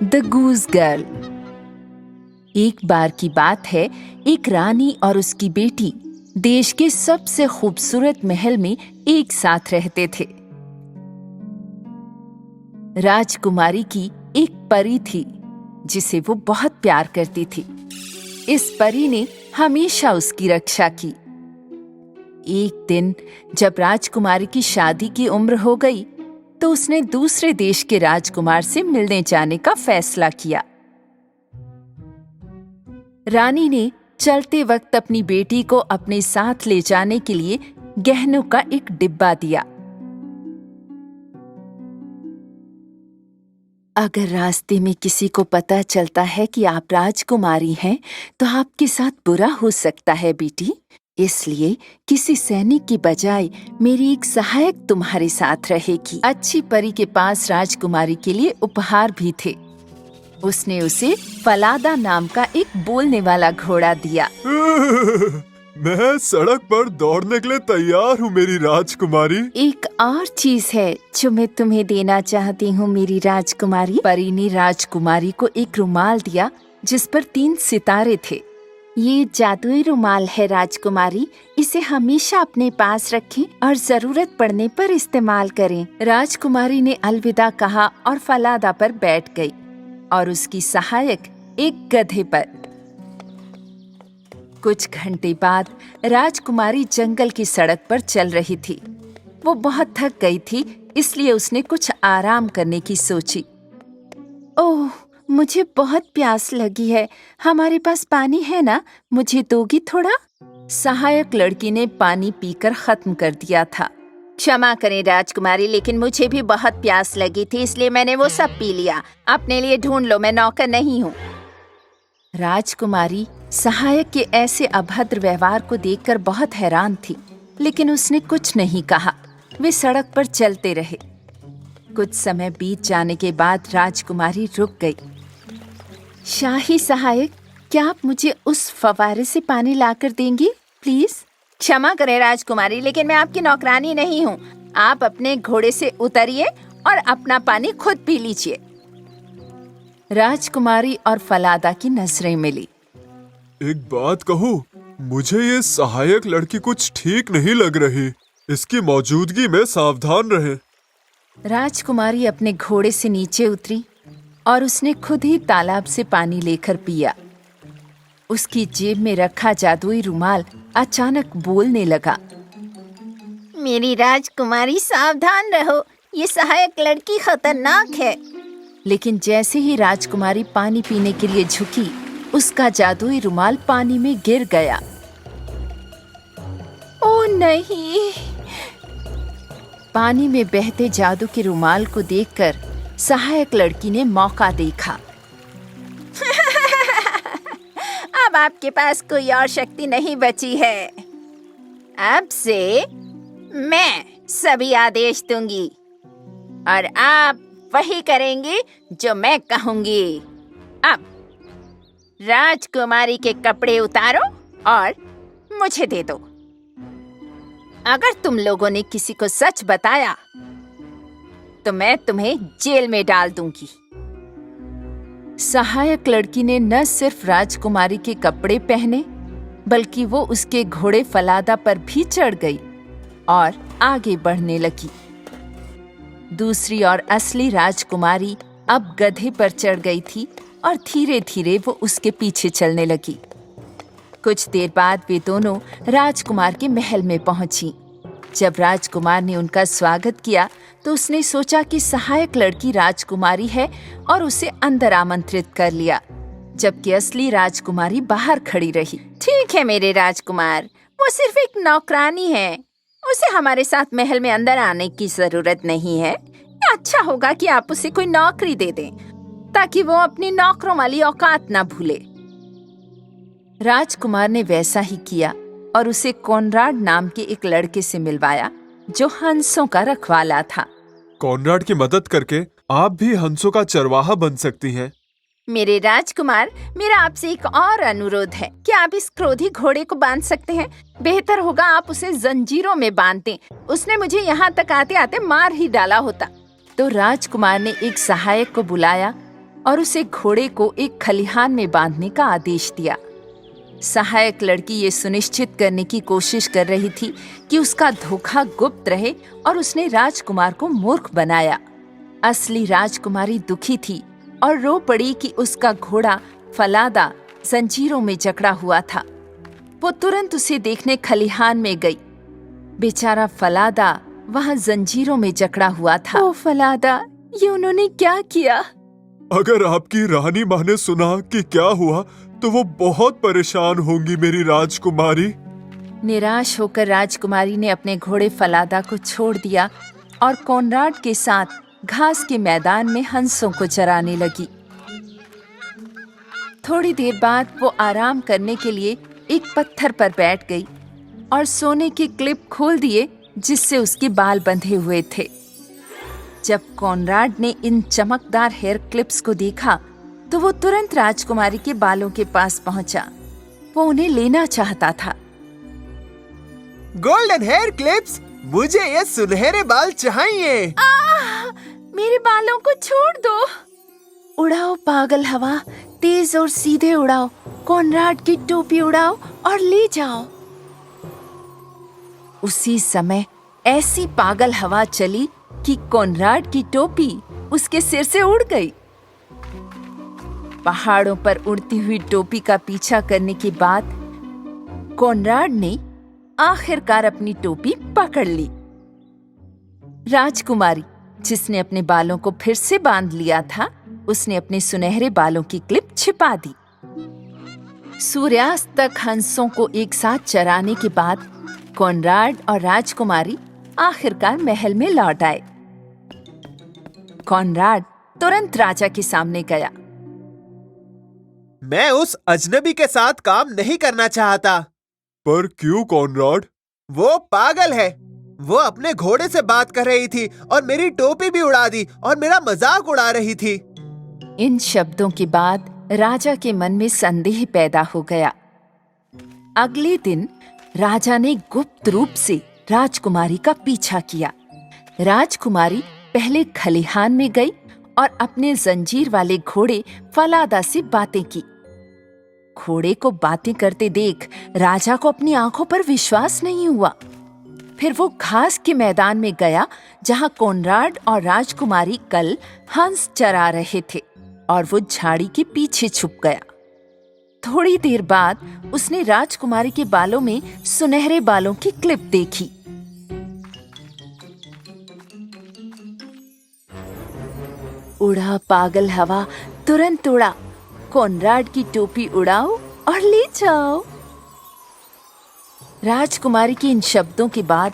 The goose girl. एक बार की बात है, एक रानी और उसकी बेटी देश के सबसे खूबसूरत महल में एक साथ रहते थे। राजकुमारी की एक परी थी जिसे वो बहुत प्यार करती थी। इस परी ने हमेशा उसकी रक्षा की। एक दिन जब राजकुमारी की शादी की उम्र हो गई तो उसने दूसरे देश के राजकुमार से मिलने जाने का फैसला किया। रानी ने चलते वक्त अपनी बेटी को अपने साथ ले जाने के लिए गहनों का एक डिब्बा दिया। अगर रास्ते में किसी को पता चलता है कि आप राजकुमारी हैं, तो आपके साथ बुरा हो सकता है बेटी। इसलिए किसी सैनिक की बजाय मेरी एक सहायक तुम्हारे साथ रहेगी। अच्छी परी के पास राजकुमारी के लिए उपहार भी थे। उसने उसे फलादा नाम का एक बोलने वाला घोड़ा दिया। मैं सड़क पर दौड़ने के लिए तैयार हूँ मेरी राजकुमारी। एक और चीज है जो मैं तुम्हें देना चाहती हूँ मेरी राजकुमारी। परी ने राजकुमारी को एक रुमाल दिया जिस पर 3 सितारे थे। ये जादुई रुमाल है राजकुमारी, इसे हमेशा अपने पास रखें और जरूरत पड़ने पर इस्तेमाल करें। राजकुमारी ने अलविदा कहा और फलादा पर बैठ गई और उसकी सहायक एक गधे पर। कुछ घंटे बाद राजकुमारी जंगल की सड़क पर चल रही थी। वो बहुत थक गई थी, इसलिए उसने कुछ आराम करने की सोची। ओह, मुझे बहुत प्यास लगी है। हमारे पास पानी है ना? मुझे दोगी थोड़ा? सहायक लड़की ने पानी पीकर खत्म कर दिया था। क्षमा करें राजकुमारी, लेकिन मुझे भी बहुत प्यास लगी थी, इसलिए मैंने वो सब पी लिया। अपने लिए ढूंढ लो, मैं नौकर नहीं हूँ। राजकुमारी सहायक के ऐसे अभद्र व्यवहार को देखकर बहुत हैरान थी, लेकिन उसने कुछ नहीं कहा। वे सड़क पर चलते रहे। कुछ समय बीत जाने के बाद राजकुमारी रुक गई। शाही सहायक, क्या आप मुझे उस फव्वारे से पानी लाकर देंगी प्लीज? क्षमा करें राजकुमारी, लेकिन मैं आपकी नौकरानी नहीं हूँ। आप अपने घोड़े से उतरिए और अपना पानी खुद पी लीजिए। राजकुमारी और फलादा की नजरें मिली। एक बात कहूँ, मुझे ये सहायक लड़की कुछ ठीक नहीं लग रही। इसकी मौजूदगी में सावधान रहें। राजकुमारी अपने घोड़े से नीचे उतरी और उसने खुद ही तालाब से पानी लेकर पिया। उसकी जेब में रखा जादुई रुमाल अचानक बोलने लगा। मेरी राजकुमारी, सावधान रहो, ये सहायक लड़की खतरनाक है। लेकिन जैसे ही राजकुमारी पानी पीने के लिए झुकी, उसका जादुई रुमाल पानी में गिर गया। ओ नहीं! पानी में बहते जादू के रुमाल को देखकर सहायक लड़की ने मौका देखा। अब आपके पास कोई और शक्ति नहीं बची है। अब से मैं सभी आदेश दूंगी और आप वही करेंगे जो मैं कहूंगी। अब राजकुमारी के कपड़े उतारो और मुझे दे दो। अगर तुम लोगों ने किसी को सच बताया तो मैं तुम्हें जेल में डाल दूंगी। सहायक लड़की ने न सिर्फ राजकुमारी के कपड़े पहने, बल्कि वो उसके घोड़े फलादा पर भी चढ़ गई और आगे बढ़ने लगी। दूसरी ओर असली राजकुमारी अब गधे पर चढ़ गई थी और धीरे धीरे वो उसके पीछे चलने लगी। कुछ देर बाद वे दोनों राजकुमार के महल में पहुंची। जब राजकुमार ने उनका स्वागत किया तो उसने सोचा कि सहायक लड़की राजकुमारी है और उसे अंदर आमंत्रित कर लिया, जबकि असली राजकुमारी बाहर खड़ी रही। ठीक है मेरे राजकुमार, वो सिर्फ एक नौकरानी है। उसे हमारे साथ महल में अंदर आने की जरूरत नहीं है। अच्छा होगा कि आप उसे कोई नौकरी दे दें, ताकि वो अपनी नौकरों वाली औकात ना भूले। राजकुमार ने वैसा ही किया और उसे कॉनराड नाम के एक लड़के से मिलवाया जो हंसों का रखवाला था। कॉनराड की मदद करके आप भी हंसों का चरवाहा बन सकती हैं। मेरे राजकुमार, मेरा आपसे एक और अनुरोध है। क्या आप इस क्रोधी घोड़े को बांध सकते हैं? बेहतर होगा आप उसे जंजीरों में बांध दें। उसने मुझे यहाँ तक आते आते मार ही डाला होता। तो राजकुमार ने एक सहायक को बुलाया और उसे घोड़े को एक खलिहान में बांधने का आदेश दिया। सहायक लड़की ये सुनिश्चित करने की कोशिश कर रही थी कि उसका धोखा गुप्त रहे और उसने राजकुमार को मूर्ख बनाया। असली राजकुमारी दुखी थी और रो पड़ी कि उसका घोड़ा फलादा जंजीरों में जकड़ा हुआ था। वो तुरंत उसे देखने खलिहान में गई। बेचारा फलादा वहाँ जंजीरों में जकड़ा हुआ था। ओ फलादा, ये उन्होंने क्या किया? अगर आपकी रानी माँ ने सुना कि क्या हुआ तो वो बहुत परेशान होंगी मेरी राजकुमारी। निराश होकर राजकुमारी ने अपने घोड़े फलादा को छोड़ दिया और कॉनराड के साथ घास के मैदान में हंसों को चराने लगी। थोड़ी देर बाद वो आराम करने के लिए एक पत्थर पर बैठ गई और सोने के क्लिप खोल दिए जिससे उसके बाल बंधे हुए थे। जब कॉनराड ने इन चमकदार हेयर क्लिप्स को देखा तो वो तुरंत राजकुमारी के बालों के पास पहुंचा। वो उन्हें लेना चाहता था। गोल्डन हेयर क्लिप्स, मुझे ये सुनहरे बाल चाहिए। मेरे बालों को छोड़ दो। उड़ाओ पागल हवा, तेज और सीधे उड़ाओ। कॉनराड की टोपी उड़ाओ और ले जाओ। उसी समय ऐसी पागल हवा चली कि कॉनराड की टोपी उसके सिर से उड़ गई। पहाड़ों पर उड़ती हुई टोपी का पीछा करने के बाद कॉनराड ने आखिरकार अपनी टोपी पकड़ ली। राजकुमारी, जिसने अपने बालों को फिर से बांध लिया था, उसने अपने सुनहरे बालों की क्लिप छिपा दी। सूर्यास्त तक हंसों को एक साथ चराने के बाद कॉनराड और राजकुमारी आखिरकार महल में लौट आए। कॉनराड तुरंत राजा के सामने गया। मैं उस अजनबी के साथ काम नहीं करना चाहता। पर क्यों कॉनराड? वो पागल है। वो अपने घोड़े से बात कर रही थी और मेरी टोपी भी उड़ा दी और मेरा मजाक उड़ा रही थी। इन शब्दों के बाद राजा के मन में संदेह पैदा हो गया। अगले दिन राजा ने गुप्त रूप से राजकुमारी का पीछा किया। राजकुमारी पहले खलिहान में गई और अपने जंजीर वाले घोड़े फलादा से बातें की। घोड़े को बातें करते देख राजा को अपनी आंखों पर विश्वास नहीं हुआ। फिर वो घास के मैदान में गया जहां कॉनराड और राजकुमारी कल हंस चरा रहे थे और वो झाड़ी के पीछे छुप गया। थोड़ी देर बाद उसने राजकुमारी के बालों में सुनहरे बालों की क्लिप देखी। उड़ा पागल हवा, तुरंत उड़ा। कॉनराड की टोपी उड़ाओ और ले जाओ। राजकुमारी के इन शब्दों के बाद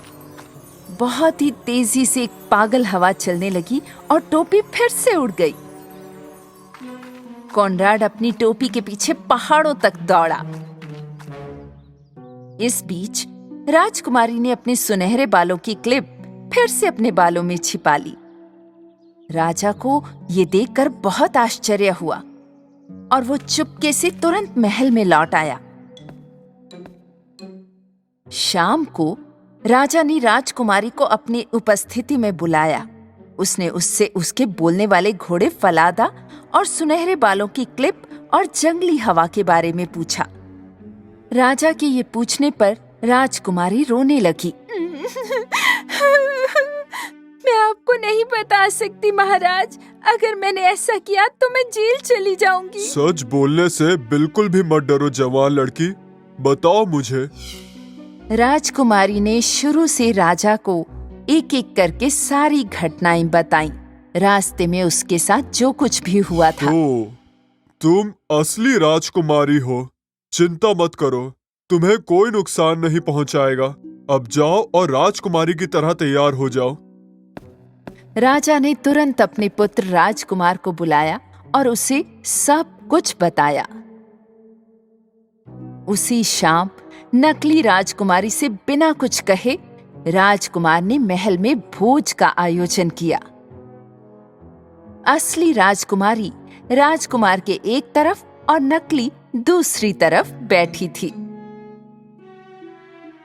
बहुत ही तेजी से एक पागल हवा चलने लगी और टोपी फिर से उड़ गई। कॉनराड अपनी टोपी के पीछे पहाड़ों तक दौड़ा। इस बीच राजकुमारी ने अपने सुनहरे बालों की क्लिप फिर से अपने बालों में छिपा ली। राजा को ये देखकर बहुत आश्चर्य हुआ और वो चुपके से तुरंत महल में लौट आया। शाम को राजा ने राजकुमारी को अपनी उपस्थिति में बुलाया। उसने उससे उसके बोलने वाले घोड़े फलादा और सुनहरे बालों की क्लिप और जंगली हवा के बारे में पूछा। राजा के ये पूछने पर राजकुमारी रोने लगी। मैं आपको नहीं बता सकती महाराज। अगर मैंने ऐसा किया तो मैं जेल चली जाऊंगी। सच बोलने से बिल्कुल भी मत डरो जवान लड़की, बताओ मुझे। राजकुमारी ने शुरू से राजा को एक एक करके सारी घटनाएं बताईं। रास्ते में उसके साथ जो कुछ भी हुआ था। तो तुम असली राजकुमारी हो। चिंता मत करो, तुम्हें कोई नुकसान नहीं पहुंचाएगा। अब जाओ और राजकुमारी की तरह तैयार हो जाओ। राजा ने तुरंत अपने पुत्र राजकुमार को बुलाया और उसे सब कुछ बताया। उसी शाम नकली राजकुमारी से बिना कुछ कहे राजकुमार ने महल में भोज का आयोजन किया। असली राजकुमारी राजकुमार के एक तरफ और नकली दूसरी तरफ बैठी थी।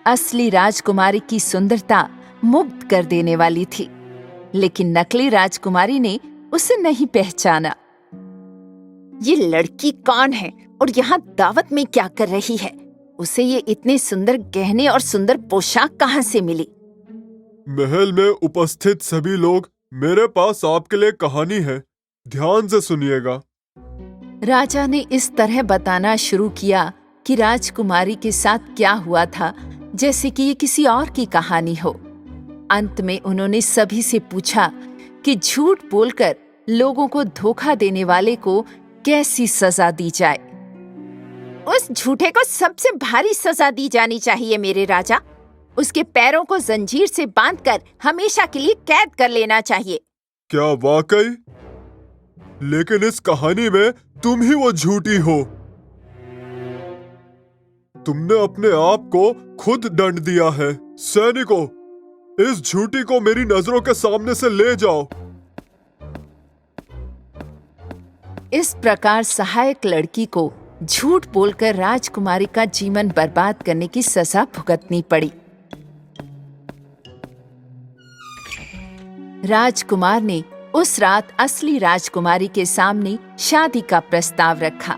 असली राजकुमारी की सुंदरता मुग्ध कर देने वाली थी, लेकिन नकली राजकुमारी ने उसे नहीं पहचाना। ये लड़की कौन है और यहाँ दावत में क्या कर रही है? उसे ये इतने सुंदर गहने और सुंदर पोशाक कहाँ से मिली? महल में उपस्थित सभी लोग, मेरे पास आपके लिए कहानी है, ध्यान से सुनिएगा। राजा ने इस तरह बताना शुरू किया कि राजकुमारी के साथ क्या हुआ था, जैसे कि ये किसी और की कहानी हो। अंत में उन्होंने सभी से पूछा कि झूठ बोलकर लोगों को धोखा देने वाले को कैसी सजा दी जाए। उस झूठे को सबसे भारी सजा दी जानी चाहिए मेरे राजा। उसके पैरों को जंजीर से बांधकर हमेशा के लिए कैद कर लेना चाहिए। क्या वाकई? लेकिन इस कहानी में तुम ही वो झूठी हो। तुमने अपने आप को खुद दंड दिया है। सैनिकों, इस झूठी को मेरी नजरों के सामने से ले जाओ। इस प्रकार सहायक लड़की को झूठ बोलकर राजकुमारी का जीवन बर्बाद करने की सजा भुगतनी पड़ी। राजकुमार ने उस रात असली राजकुमारी के सामने शादी का प्रस्ताव रखा।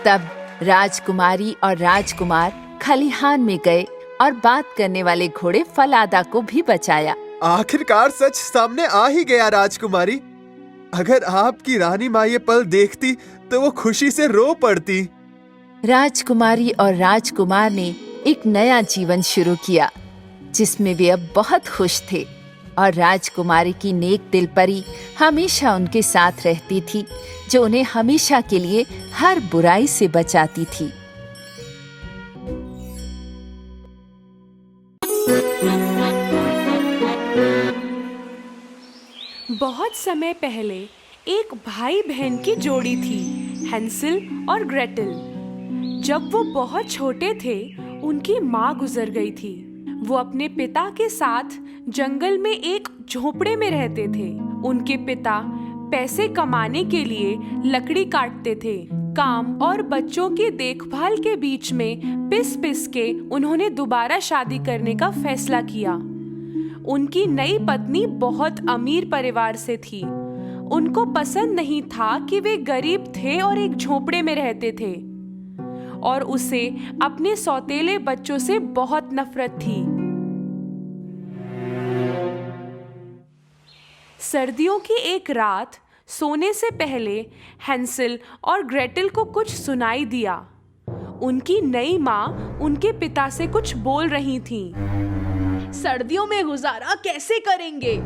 तब राजकुमारी और राजकुमार खलिहान में गए और बात करने वाले घोड़े फलादा को भी बचाया। आखिरकार सच सामने आ ही गया राजकुमारी। अगर आपकी रानी माँ ये पल देखती तो वो खुशी से रो पड़ती। राजकुमारी और राजकुमार ने एक नया जीवन शुरू किया, जिसमें वे अब बहुत खुश थे। और राजकुमारी की नेक दिल परी हमेशा उनके साथ रहती थी, जो उन्हें हमेशा के लिए हर बुराई से बचाती थी। बहुत समय पहले एक भाई बहन की जोड़ी थी, हैंसल और ग्रेटल। जब वो बहुत छोटे थे, उनकी माँ गुजर गई थी। वो अपने पिता के साथ जंगल में एक झोपड़े में रहते थे। उनके पिता पैसे कमाने के लिए लकड़ी काटते थे। काम और बच्चों की देखभाल के बीच में पिस पिस के उन्होंने दोबारा शादी करने का फैसला किया। उनकी नई पत्नी बहुत अमीर परिवार से थी। उनको पसंद नहीं था कि वे गरीब थे और एक झोपड़े में रहते थे, और उसे अपने सौतेले बच्चों से बहुत नफरत थी। सर्दियों की एक रात सोने से पहले हैंसल और ग्रेटल को कुछ सुनाई दिया। उनकी नई माँ उनके पिता से कुछ बोल रही थी। सर्दियों में गुजारा कैसे करेंगे?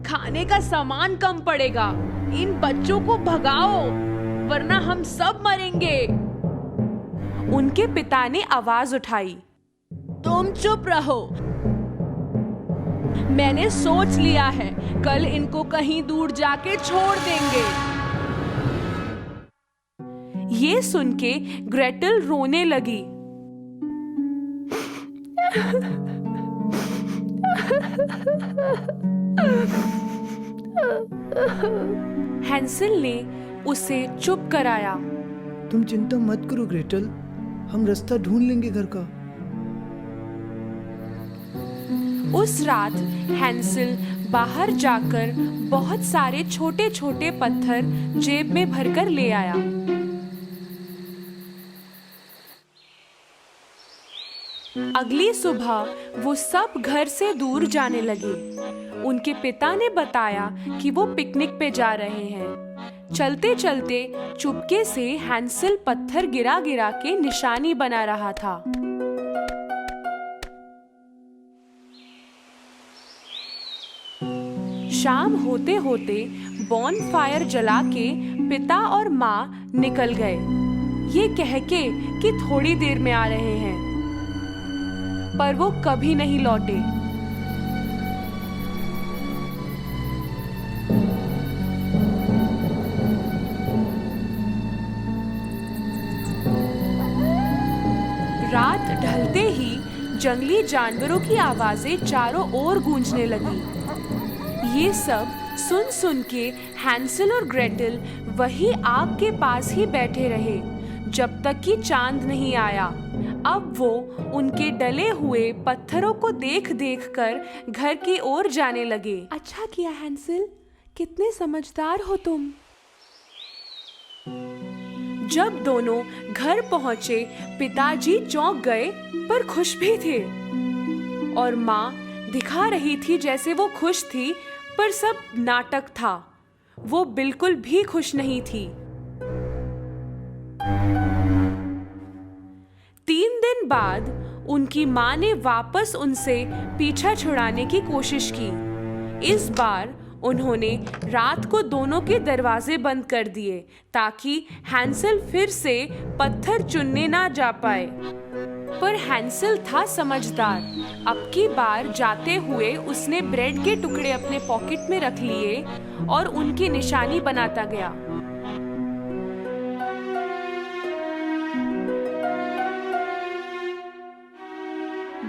खाने का सामान कम पड़ेगा। इन बच्चों को भगाओ, वरना हम सब मरेंगे। उनके पिता ने आवाज उठाई, तुम चुप रहो। मैंने सोच लिया है, कल इनको कहीं दूर जाके छोड़ देंगे। ये सुन के ग्रेटल रोने लगी। हैंसल ने उसे चुप कराया। तुम चिंता मत करो ग्रेटल, हम रास्ता ढूंढ लेंगे घर का। उस रात हैंसल बाहर जाकर बहुत सारे छोटे छोटे पत्थर जेब में भरकर ले आया। अगली सुबह वो सब घर से दूर जाने लगे। उनके पिता ने बताया कि वो पिकनिक पे जा रहे हैं। चलते चलते चुपके से हैंसल पत्थर गिरा गिरा के निशानी बना रहा था। शाम होते होते बॉन फायर जला के पिता और माँ निकल गए, ये कह के कि थोड़ी देर में आ रहे हैं, पर वो कभी नहीं लौटे। रात ढलते ही जंगली जानवरों की आवाजें चारों ओर गूंजने लगी। ये सब सुन सुन के हैंसल और ग्रेटल वही आग के पास ही बैठे रहे जब तक कि चांद नहीं आया। अब वो उनके डले हुए पत्थरों को देख देख कर घर की ओर जाने लगे। अच्छा किया हैंसल कितने समझदार हो तुम। जब दोनों घर पहुंचे, पिताजी चौंक गए पर खुश भी थे, और माँ दिखा रही थी जैसे वो खुश थी, पर सब नाटक था। वो बिल्कुल भी खुश नहीं थी। 3 दिन बाद उनकी माँ ने वापस उनसे पीछा छुड़ाने की कोशिश की। इस बार उन्होंने रात को दोनों के दरवाजे बंद कर दिए ताकि हैंसल फिर से पत्थर चुनने ना जा पाए। पर हैंसल था समझदार। अब की बार जाते हुए उसने ब्रेड के टुकड़े अपने पॉकेट में रख लिए और उनकी निशानी बनाता गया।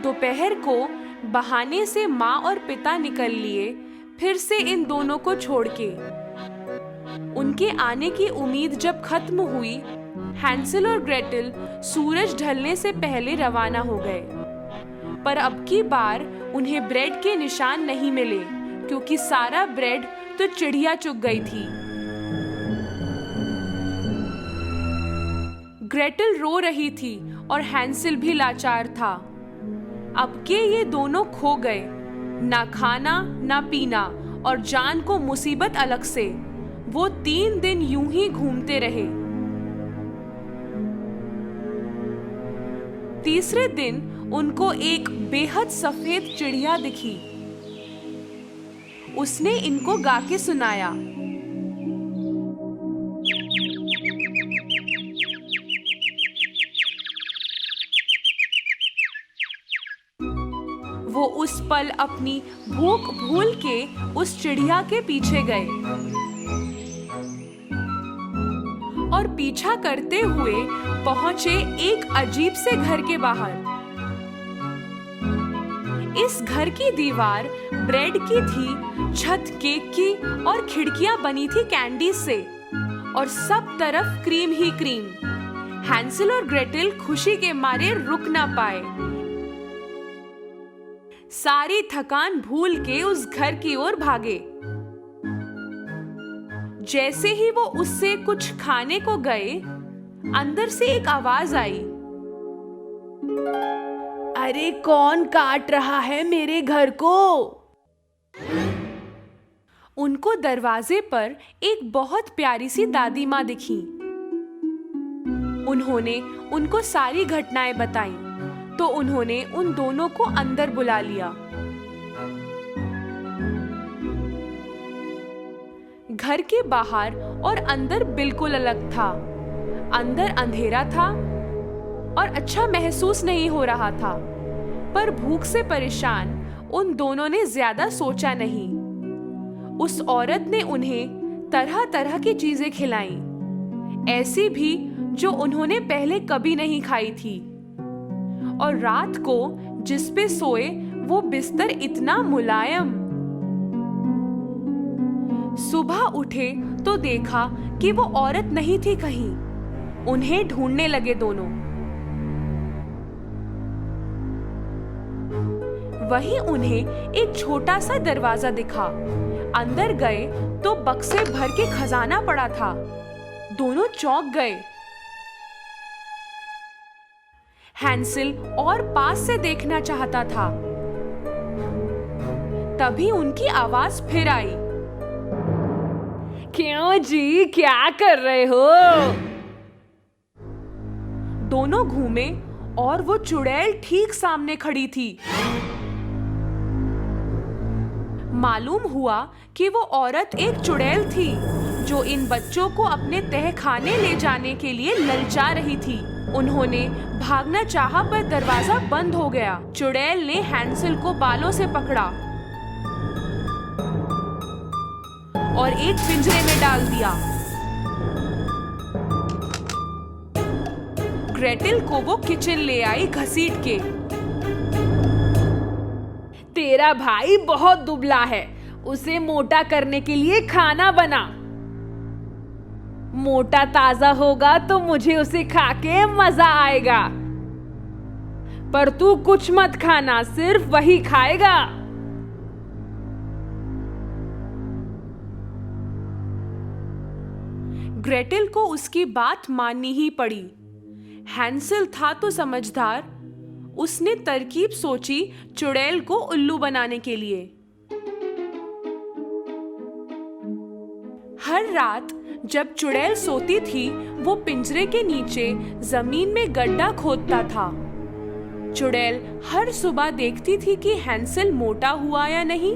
दोपहर को बहाने से माँ और पिता निकल लिए, फिर से इन दोनों को छोड़ के। उनके आने की उम्मीद जब खत्म हुई, हैंसल और ग्रेटल सूरज ढलने से पहले रवाना हो गए। पर अब की बार उन्हें ब्रेड के निशान नहीं मिले, क्योंकि सारा ब्रेड तो चिड़िया चुग गई थी। ग्रेटल रो रही थी और हैंसल भी लाचार था। अब के ये दोनों खो गए, ना खाना ना पीना, और जान को मुसीबत अलग से। वो 3 दिन यूं ही घूमते रहे। तीसरे दिन उनको एक बेहद सफेद चिड़िया दिखी। उसने इनको गा के सुनाया। वो उस पल अपनी भूख भूल के उस चिड़िया के पीछे गए और पीछा करते हुए पहुंचे एक अजीब से घर के बाहर। इस घर की दीवार ब्रेड की थी, छत केक की और खिड़कियां बनी थी कैंडी से, और सब तरफ क्रीम ही क्रीम। हैंसल और ग्रेटल खुशी के मारे रुक ना पाए। सारी थकान भूल के उस घर की ओर भागे। जैसे ही वो उससे कुछ खाने को गए, अंदर से एक आवाज आई। अरे कौन काट रहा है मेरे घर को? उनको दरवाजे पर एक बहुत प्यारी सी दादी माँ दिखी। उन्होंने उनको सारी घटनाएं बताई, तो उन्होंने उन दोनों को अंदर बुला लिया। घर के बाहर और अंदर बिल्कुल अलग था। अंदर अंधेरा था और अच्छा महसूस नहीं हो रहा था, पर भूख से परेशान उन दोनों ने ज्यादा सोचा नहीं। उस औरत ने उन्हें तरह तरह की चीजें खिलाई, ऐसी भी जो उन्होंने पहले कभी नहीं खाई थी। और रात को जिस पे सोए वो बिस्तर इतना मुलायम। सुबह उठे तो देखा कि वो औरत नहीं थी कहीं। उन्हें ढूंढने लगे दोनों। वहीं उन्हें एक छोटा सा दरवाजा दिखा। अंदर गए तो बक्से भर के खजाना पड़ा था। दोनों चौंक गए। हैंसल और पास से देखना चाहता था। तभी उनकी आवाज फिर आई। क्यों जी, क्या कर रहे हो? दोनों घूमे और वो चुड़ैल ठीक सामने खड़ी थी। मालूम हुआ कि वो औरत एक चुड़ैल थी जो इन बच्चों को अपने तहखाने ले जाने के लिए ललचा रही थी। उन्होंने भागना चाहा पर दरवाजा बंद हो गया। चुड़ैल ने हैंसल को बालों से पकड़ा और एक पिंजरे में डाल दिया। ग्रेटल को वो किचन ले आई घसीट के। तेरा भाई बहुत दुबला है, उसे मोटा करने के लिए खाना बना। मोटा ताजा होगा तो मुझे उसे खा के मजा आएगा। पर तू कुछ मत खाना, सिर्फ वही खाएगा। ग्रेटेल को उसकी बात माननी ही पड़ी। हैंसेल था तो समझदार, उसने तरकीब सोची चुड़ैल को उल्लू बनाने के लिए। हर रात जब चुड़ैल सोती थी, वो पिंजरे के नीचे जमीन में गड्ढा खोदता था। चुड़ैल हर सुबह देखती थी कि हैंसेल मोटा हुआ या नहीं।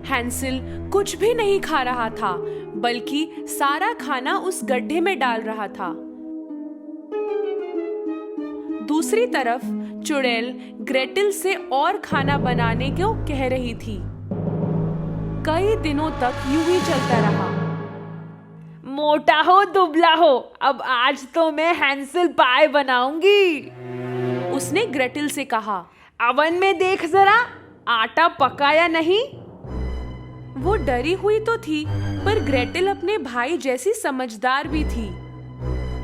हैंसेल कुछ भी नहीं खा रहा था, बल्कि सारा खाना उस गड्ढे में डाल रहा था। दूसरी तरफ चुड़ैल ग्रेटेल से और खाना बनाने को कह रही थी। कई दिनों तक यूं ही चलता रहा। मोटा हो दुबला हो, अब आज तो मैं हैंसेल पाए बनाऊंगी, उसने ग्रेटेल से कहा। अवन में देख जरा, आटा पका या नहीं। वो डरी हुई तो थी, पर ग्रेटेल अपने भाई जैसी समझदार भी थी।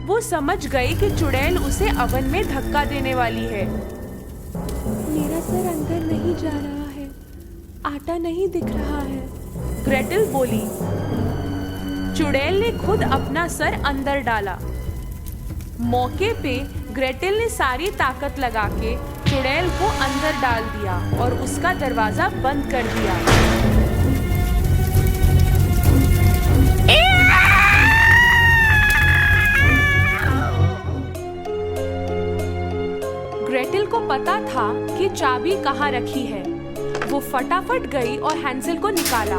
वो समझ गई कि चुड़ैल उसे अवन में धक्का देने वाली है। मेरा सर अंदर नहीं जा रहा है, आटा नहीं दिख रहा है, ग्रेटेल बोली। चुड़ैल ने खुद अपना सर अंदर डाला। मौके पे ग्रेटेल ने सारी ताकत लगा के चुड़ैल को अंदर डाल दिया और उसका दरवाजा बंद कर दिया। ग्रेटेल को पता था कि चाबी कहाँ रखी है। वो फटाफट गई और हैंसेल को निकाला।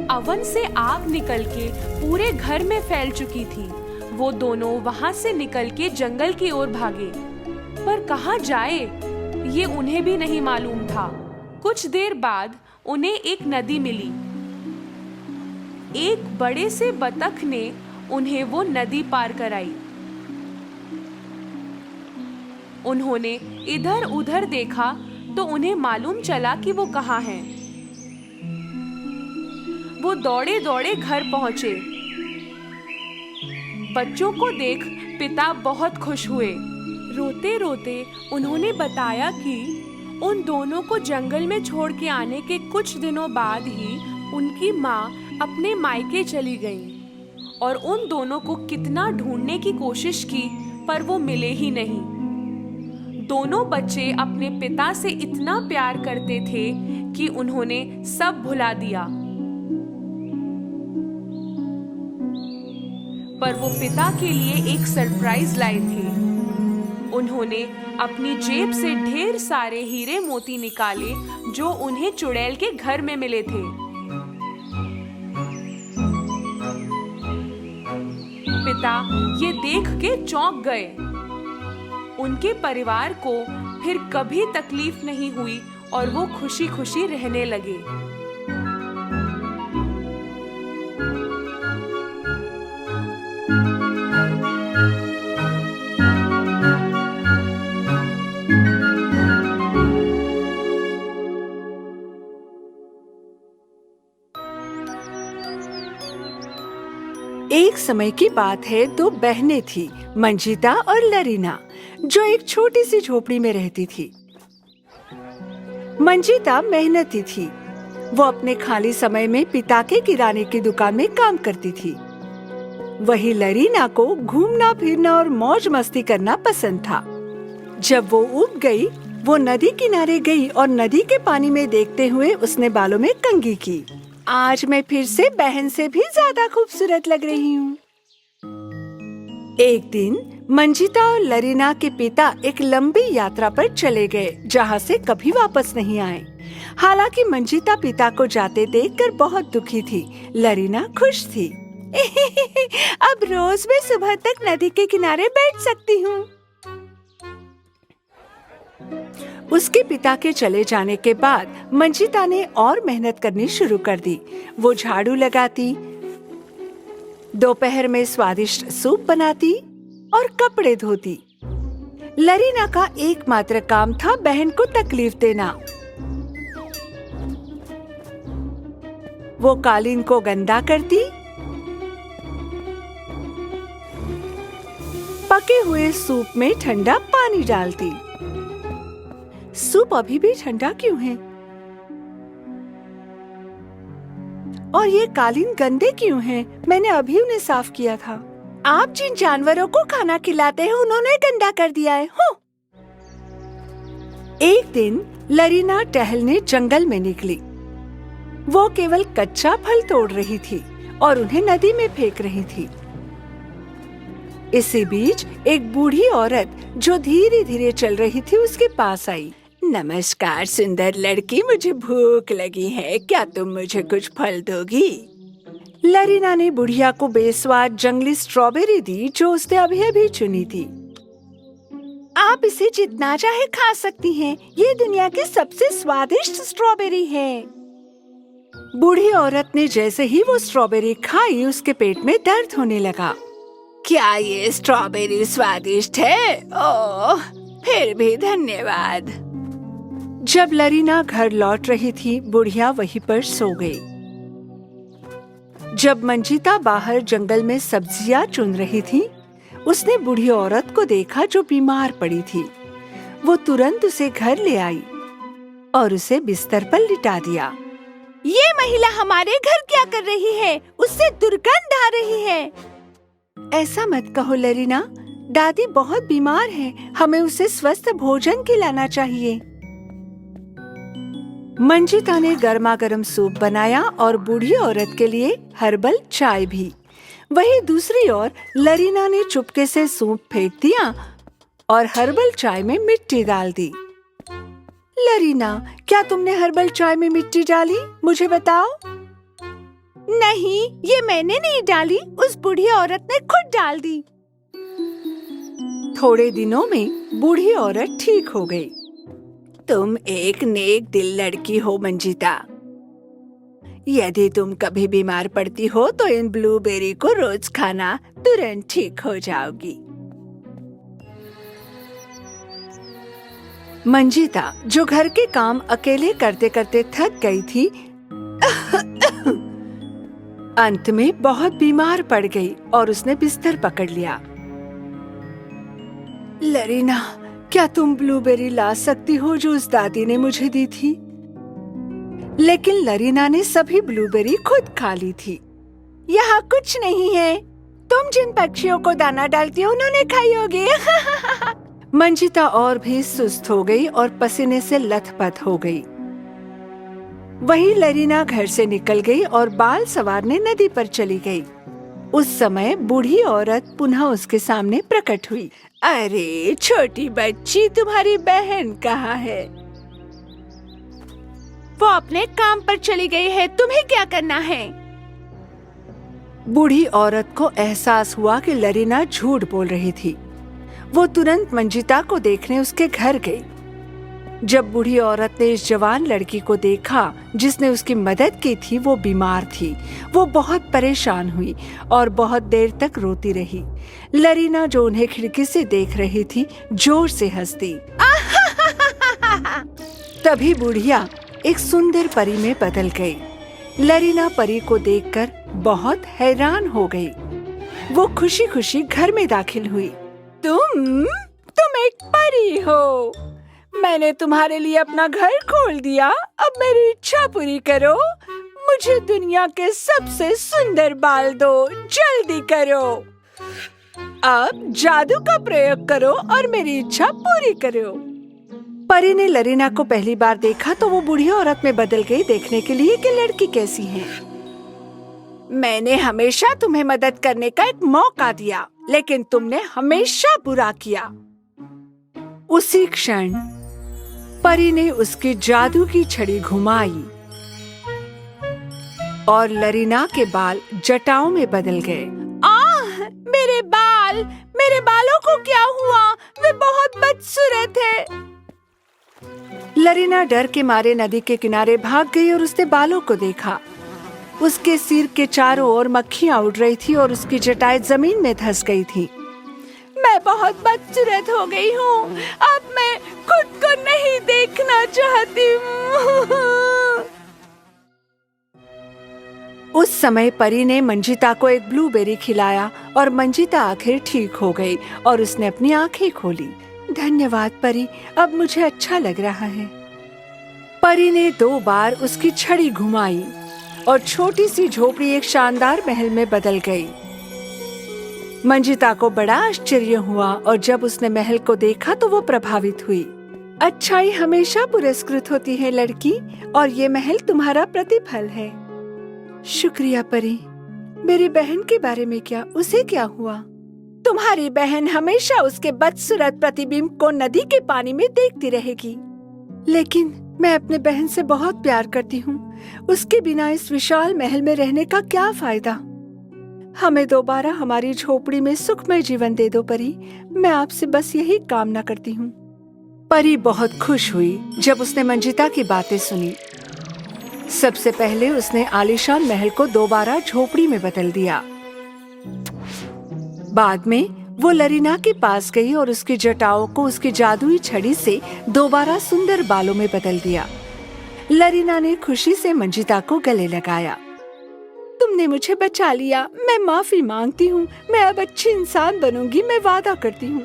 अवन से आग निकल के पूरे घर में फैल चुकी थी। वो दोनों वहां से निकल के जंगल की ओर भागे, पर कहाँ जाए ये उन्हें भी नहीं मालूम था। कुछ देर बाद उन्हें एक नदी मिली। एक बड़े से बतख ने उन्हें वो नदी पार कराई। उन्होंने इधर उधर देखा तो उन्हें मालूम चला कि वो कहाँ हैं। वो दौड़े दौड़े घर पहुंचे। बच्चों को देख पिता बहुत खुश हुए। रोते रोते उन्होंने बताया कि उन दोनों को जंगल में छोड़ के आने के कुछ दिनों बाद ही उनकी माँ अपने मायके चली गई और उन दोनों को कितना ढूंढने की कोशिश की, पर वो मिले ही नहीं। दोनों बच्चे अपने पिता से इतना प्यार करते थे कि उन्होंने सब भुला दिया, पर वो पिता के लिए एक सरप्राइज लाए थे। उन्होंने अपनी जेब से ढेर सारे हीरे मोती निकाले जो उन्हें चुड़ैल के घर में मिले थे। पिता ये देख के चौंक गए। उनके परिवार को फिर कभी तकलीफ नहीं हुई और वो खुशी खुशी रहने लगे। एक समय की बात है, दो बहनें थी, मंजिता और लरीना, जो एक छोटी सी झोपड़ी में रहती थी। मंजिता मेहनती थी। वो अपने खाली समय में पिता के किराने की दुकान में काम करती थी। वही लरीना को घूमना फिरना और मौज मस्ती करना पसंद था। जब वो उब गई, वो नदी किनारे गई और नदी के पानी में देखते हुए उसने बालों में कंघी की। आज मैं फिर से बहन से भी ज्यादा खूबसूरत लग रही हूँ। एक दिन मंजिता और लरीना के पिता एक लंबी यात्रा पर चले गए, जहाँ से कभी वापस नहीं आए। हालांकि मंजिता पिता को जाते देखकर बहुत दुखी थी, लरीना खुश थी। अब रोज मैं सुबह तक नदी के किनारे बैठ सकती हूँ। उसके पिता के चले जाने के बाद मंजिता ने और मेहनत करनी शुरू कर दी। वो झाड़ू लगाती, दोपहर में स्वादिष्ट सूप बनाती और कपड़े धोती। लरीना का एकमात्र काम था बहन को तकलीफ देना। वो कालीन को गंदा करती, पके हुए सूप में ठंडा पानी डालती। सूप अभी भी ठंडा क्यों है? और ये कालीन गंदे क्यों हैं? मैंने अभी उन्हें साफ किया था। आप जिन जानवरों को खाना खिलाते हैं उन्होंने गंदा कर दिया है। हो। एक दिन लरीना टहलने जंगल में निकली। वो केवल कच्चा फल तोड़ रही थी और उन्हें नदी में फेंक रही थी। इसी बीच एक बूढ़ी औरत जो धीरे धीरे चल रही थी उसके पास आई। नमस्कार सुंदर लड़की, मुझे भूख लगी है, क्या तुम मुझे कुछ फल दोगी? लरीना ने बुढ़िया को बेस्वाद जंगली स्ट्रॉबेरी दी जो उसने अभी अभी चुनी थी। आप इसे जितना चाहे खा सकती हैं, ये दुनिया की सबसे स्वादिष्ट स्ट्रॉबेरी है। बूढ़ी औरत ने जैसे ही वो स्ट्रॉबेरी खाई उसके पेट में दर्द होने लगा। क्या ये स्ट्रॉबेरी स्वादिष्ट है? ओह, फिर भी धन्यवाद। जब लरीना घर लौट रही थी बुढ़िया वहीं पर सो गई। जब मंजिता बाहर जंगल में सब्जियां चुन रही थी उसने बूढ़ी औरत को देखा जो बीमार पड़ी थी। वो तुरंत उसे घर ले आई और उसे बिस्तर पर लिटा दिया। ये महिला हमारे घर क्या कर रही है? उससे दुर्गंध आ रही है। ऐसा मत कहो लरीना, दादी बहुत बीमार है, हमें उसे स्वस्थ भोजन खिलाना चाहिए। मंजिता ने गर्मा गर्म सूप बनाया और बूढ़ी औरत के लिए हर्बल चाय भी। वहीं दूसरी ओर लरीना ने चुपके से सूप फेंक दिया और हर्बल चाय में मिट्टी डाल दी। लरीना, क्या तुमने हर्बल चाय में मिट्टी डाली? मुझे बताओ। नहीं, ये मैंने नहीं डाली, उस बूढ़ी औरत ने खुद डाल दी। थोड़े दिनों में बूढ़ी औरत ठीक हो गई। तुम एक नेक दिल लड़की हो मंजिता। यदि तुम कभी बीमार पड़ती हो तो इन ब्लूबेरी को रोज खाना, तुरंत ठीक हो जाओगी। मंजिता जो घर के काम अकेले करते करते थक गई थी अंत में बहुत बीमार पड़ गई और उसने बिस्तर पकड़ लिया। लरीना, क्या तुम ब्लूबेरी ला सकती हो जो उस दादी ने मुझे दी थी? लेकिन लरीना ने सभी ब्लूबेरी खुद खा ली थी। यहाँ कुछ नहीं है, तुम जिन पक्षियों को दाना डालती हो उन्होंने खाई होगी। मंजिता और भी सुस्त हो गई और पसीने से लथपथ हो गई। वहीं लरीना घर से निकल गई और बाल संवारने नदी पर चली गई। उस समय बूढ़ी औरत पुनः उसके सामने प्रकट हुई। अरे छोटी बच्ची, तुम्हारी बहन कहाँ है? वो अपने काम पर चली गई है, तुम्हें क्या करना है? बूढ़ी औरत को एहसास हुआ कि लरीना झूठ बोल रही थी। वो तुरंत मंजिता को देखने उसके घर गई। जब बूढ़ी औरत ने इस जवान लड़की को देखा जिसने उसकी मदद की थी, वो बीमार थी। वो बहुत परेशान हुई और बहुत देर तक रोती रही। लरीना जो उन्हें खिड़की से देख रही थी जोर से हंस दी। तभी बुढ़िया एक सुंदर परी में बदल गई। लरीना परी को देखकर बहुत हैरान हो गई। वो खुशी खुशी घर में दाखिल हुई। तुम एक परी हो। मैंने तुम्हारे लिए अपना घर खोल दिया। अब मेरी इच्छा पूरी करो। मुझे दुनिया के सबसे सुंदर बाल दो, जल्दी करो। अब जादू का प्रयोग करो और मेरी इच्छा पूरी करो। परी ने लरीना को पहली बार देखा तो वो बूढ़ी औरत में बदल गई देखने के लिए कि लड़की कैसी है। मैंने हमेशा तुम्हें मदद करने का एक मौका दिया, लेकिन तुमने हमेशा बुरा किया। उसी क्षण परी ने उसकी जादू की छड़ी घुमाई और लरीना के बाल जटाओं में बदल गए। आह, मेरे बालों को क्या हुआ? वे बहुत बदसूरत है। लरीना डर के मारे नदी के किनारे भाग गई और उसने बालों को देखा। उसके सिर के चारों ओर मक्खियां उड़ रही थी और उसकी जटाएं जमीन में धंस गई थी। मैं बहुत बदसूरत हो गई हूँ। अब मैं खुद को नहीं देखना चाहती हूँ। उस समय परी ने मंजिता को एक ब्लूबेरी खिलाया और मंजिता आखिर ठीक हो गई और उसने अपनी आंखें खोली। धन्यवाद परी, अब मुझे अच्छा लग रहा है। परी ने 2 बार उसकी छड़ी घुमाई और छोटी सी झोपड़ी एक शानदार महल में बदल गई। मंजिता को बड़ा आश्चर्य हुआ और जब उसने महल को देखा तो वो प्रभावित हुई। अच्छाई हमेशा पुरस्कृत होती है लड़की, और ये महल तुम्हारा प्रतिफल है। शुक्रिया परी। मेरी बहन के बारे में क्या? उसे क्या हुआ? तुम्हारी बहन हमेशा उसके बदसूरत प्रतिबिंब को नदी के पानी में देखती रहेगी। लेकिन मैं अपने बहन से बहुत प्यार करती हूँ। उसके बिना इस विशाल महल में रहने का क्या फायदा? हमें दोबारा हमारी झोपड़ी में सुखमय जीवन दे दो परी। मैं आपसे बस यही कामना करती हूँ। परी बहुत खुश हुई जब उसने मंजिता की बातें सुनी। सबसे पहले उसने आलीशान महल को दोबारा झोपड़ी में बदल दिया। बाद में वो लरीना के पास गई और उसकी जटाओं को उसकी जादुई छड़ी से दोबारा सुंदर बालों में बदल दिया। लरीना ने खुशी से मंजिता को गले लगाया। तुमने मुझे बचा लिया। मैं माफी मांगती हूँ। मैं अब अच्छी इंसान बनूंगी। मैं वादा करती हूँ।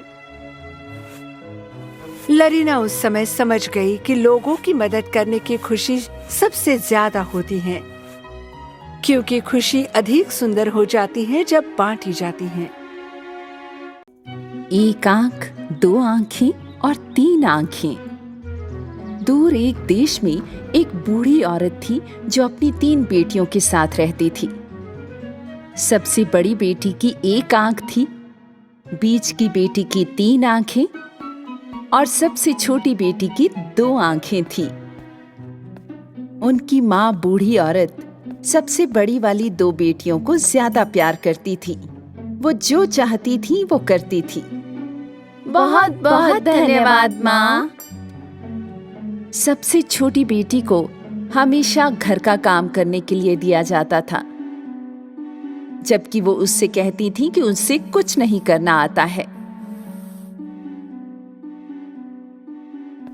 लरीना उस समय समझ गई कि लोगों की मदद करने की खुशी सबसे ज्यादा होती है, क्योंकि खुशी अधिक सुंदर हो जाती है जब बांटी जाती है। एक आंख, दो आंखें और तीन आंखें। दूर एक देश में एक बूढ़ी औरत थी जो अपनी 3 बेटियों के साथ रहती थी। सबसे बड़ी बेटी की एक आंख थी, बीच की बेटी की 3 आंखें और सबसे छोटी बेटी की 2 आंखें थीं। उनकी माँ बूढ़ी औरत सबसे बड़ी वाली 2 बेटियों को ज्यादा प्यार करती थी। वो जो चाहती थी वो करती थी। बहुत बहुत धन्यवाद माँ। सबसे छोटी बेटी को हमेशा घर का काम करने के लिए दिया जाता था, जबकि वो उससे कहती थी कि उससे कुछ नहीं करना आता है।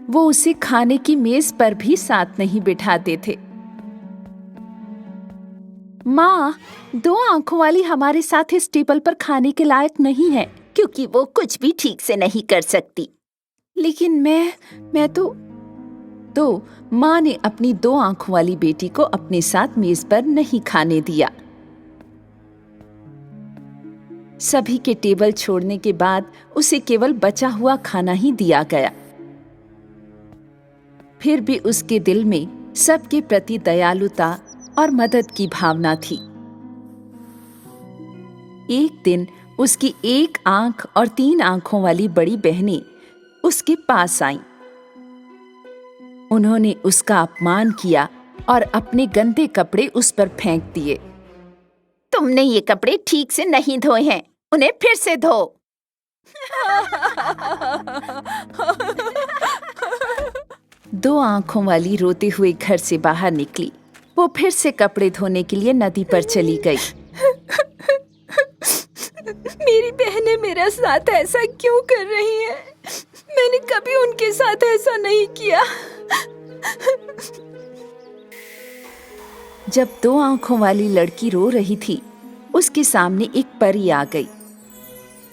वो उसे खाने की मेज पर भी साथ नहीं बिठाते थे। माँ, 2 आंखों वाली हमारे साथ इस टेबल पर खाने के लायक नहीं है, क्योंकि वो कुछ भी ठीक से नहीं कर सकती। लेकिन मैं तो माँ ने अपनी 2 आंखों वाली बेटी को अपने साथ मेज पर नहीं खाने दिया। सभी के टेबल छोड़ने के बाद उसे केवल बचा हुआ खाना ही दिया गया। फिर भी उसके दिल में सबके प्रति दयालुता और मदद की भावना थी। एक दिन उसकी 1 आंख और 3 आंखों वाली बड़ी बहनें उसके पास आईं। उन्होंने उसका अपमान किया और अपने गंदे कपड़े उस पर फेंक दिए। तुमने ये कपड़े ठीक से नहीं धोए हैं, उन्हें फिर से धो। 2 आंखों वाली रोते हुए घर से बाहर निकली। वो फिर से कपड़े धोने के लिए नदी पर चली गई। मेरी बहनें मेरे साथ ऐसा क्यों कर रही हैं? मैंने कभी उनके साथ ऐसा नहीं किया। जब 2 आंखों वाली लड़की रो रही थी, उसके सामने एक परी आ गई।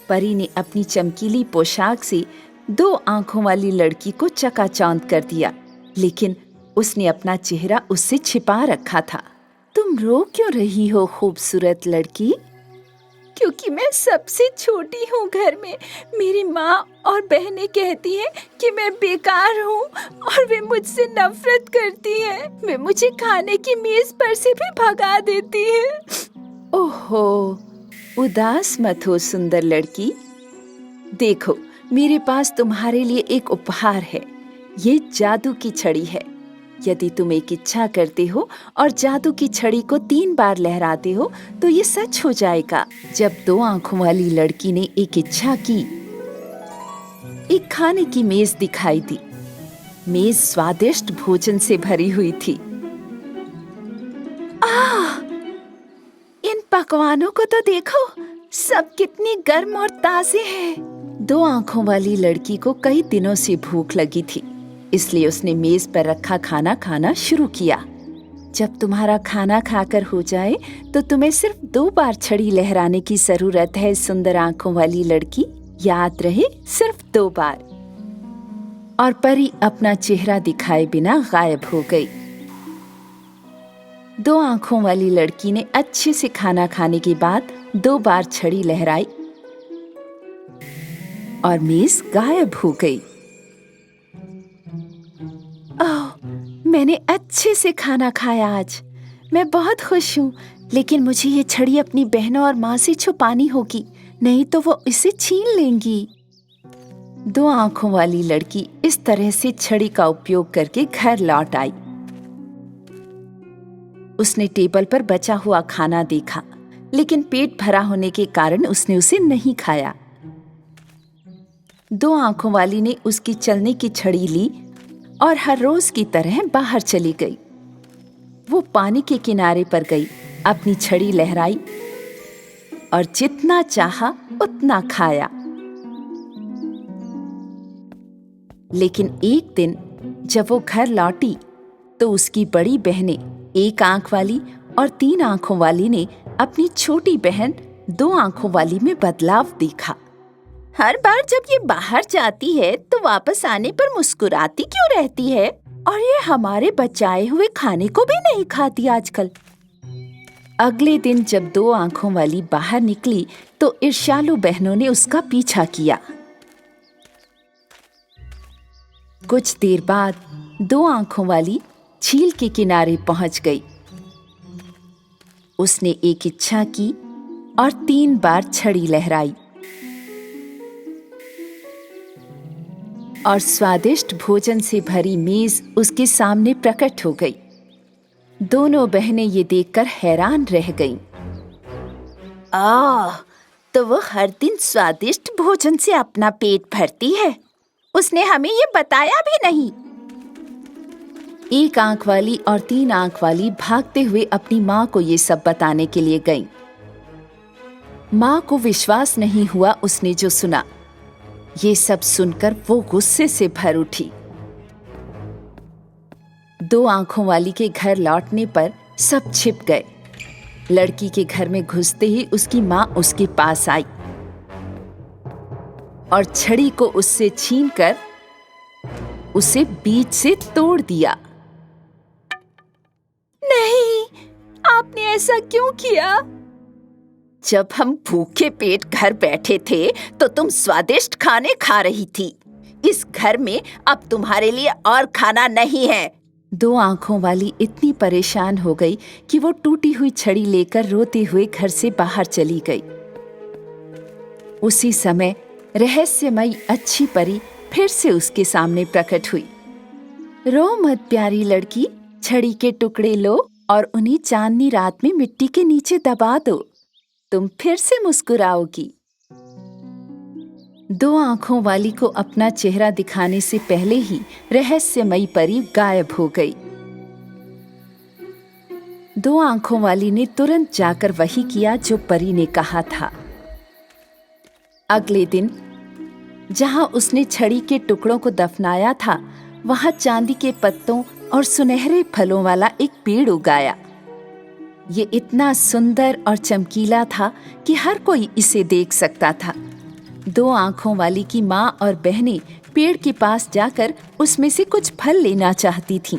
परी ने अपनी चमकीली पोशाक से 2 आंखों वाली लड़की को चकाचौंध कर दिया, लेकिन उसने अपना चेहरा उससे छिपा रखा था। तुम रो क्यों रही हो खूबसूरत लड़की? क्योंकि मैं सबसे छोटी हूँ घर में। मेरी माँ और बहनें कहती हैं कि मैं बेकार हूँ और वे मुझसे नफरत करती हैं। वे मुझे खाने की मेज पर से भी भगा देती हैं। ओहो, उदास मत हो सुंदर लड़की। देखो, मेरे पास तुम्हारे लिए एक उपहार है। ये जादू की छड़ी है। यदि तुम एक इच्छा करते हो और जादू की छड़ी को 3 बार लहराते हो तो ये सच हो जाएगा। जब 2 आंखों वाली लड़की ने एक इच्छा की, एक खाने की मेज दिखाई दी। मेज स्वादिष्ट भोजन से भरी हुई थी। इन पकवानों को तो देखो, सब कितनी गर्म और ताजे हैं। 2 आंखों वाली लड़की को कई दिनों से भूख लगी थी, इसलिए उसने मेज पर रखा खाना खाना शुरू किया। जब तुम्हारा खाना खाकर हो जाए तो तुम्हें सिर्फ 2 बार छड़ी लहराने की जरूरत है सुंदर आंखों वाली लड़की। याद रहे, सिर्फ 2 बार। और परी अपना चेहरा दिखाए बिना गायब हो गई। दो आंखों वाली लड़की ने अच्छे से खाना खाने के बाद 2 बार छड़ी लहराई और मेज गायब हो गई। ओह, मैंने अच्छे से खाना खाया आज। मैं बहुत खुश हूँ, लेकिन मुझे ये छड़ी अपनी बहनों और माँ से छुपानी होगी, नहीं तो वो इसे छीन लेंगी। 2 आंखों वाली लड़की इस तरह से छड़ी का उपयोग करके घर लौट आई। उसने टेबल पर बचा हुआ खाना देखा, लेकिन पेट भरा होने के कारण उसने उसे नहीं खाया। 2 आंखों वाली ने उसकी चलने की छड़ी ली और हर रोज की तरह बाहर चली गई। वो पानी के किनारे पर गई, अपनी छड़ी लहराई और जितना चाहा उतना खाया। लेकिन एक दिन जब वो घर लौटी तो उसकी बड़ी बहनें 1 आंख वाली और 3 आंखों वाली ने अपनी छोटी बहन 2 आंखों वाली में बदलाव देखा। हर बार जब ये बाहर जाती है तो वापस आने पर मुस्कुराती क्यों रहती है? और ये हमारे बचाए हुए खाने को भी नहीं खाती आजकल। अगले दिन जब 2 आंखों वाली बाहर निकली तो ईर्ष्यालु बहनों ने उसका पीछा किया। कुछ देर बाद 2 आंखों वाली झील के किनारे पहुंच गई। उसने एक इच्छा की और 3 बार छड़ी लहराई और स्वादिष्ट भोजन से भरी मेज उसके सामने प्रकट हो गई। दोनों बहनें ये देखकर हैरान रह गईं। तो वो हर दिन स्वादिष्ट भोजन से अपना पेट भरती है। उसने हमें ये बताया भी नहीं। 1 आंख वाली और 3 आंख वाली भागते हुए अपनी माँ को ये सब बताने के लिए गईं। माँ को विश्वास नहीं हुआ उसने जो सुना। ये सब सुनकर वो गुस्से से भर उठी। 2 आंखों वाली के घर लौटने पर सब छिप गए। लड़की के घर में घुसते ही उसकी माँ उसके पास आई और छड़ी को उससे छीनकर उसे बीच से तोड़ दिया। नहीं, आपने ऐसा क्यों किया? जब हम भूखे पेट घर बैठे थे तो तुम स्वादिष्ट खाने खा रही थी। इस घर में अब तुम्हारे लिए और खाना नहीं है। 2 आंखों वाली इतनी परेशान हो गई कि वो टूटी हुई छड़ी लेकर रोते हुए घर से बाहर चली गई। उसी समय रहस्यमयी अच्छी परी फिर से उसके सामने प्रकट हुई। रो मत प्यारी लड़की, छड़ी के टुकड़े लो और उन्हें चांदनी रात में मिट्टी के नीचे दबा दो। तुम फिर से मुस्कुराओगी। 2 आंखों वाली को अपना चेहरा दिखाने से पहले ही रहस्यमयी परी गायब हो गई। 2 आंखों वाली ने तुरंत जाकर वही किया जो परी ने कहा था। अगले दिन जहां उसने छड़ी के टुकड़ों को दफनाया था, वहां चांदी के पत्तों और सुनहरे फलों वाला एक पेड़ उगाया। ये इतना सुंदर और चमकीला था कि हर कोई इसे देख सकता था। 2 आंखों वाली की माँ और बहनें पेड़ के पास जाकर उसमें से कुछ फल लेना चाहती थीं।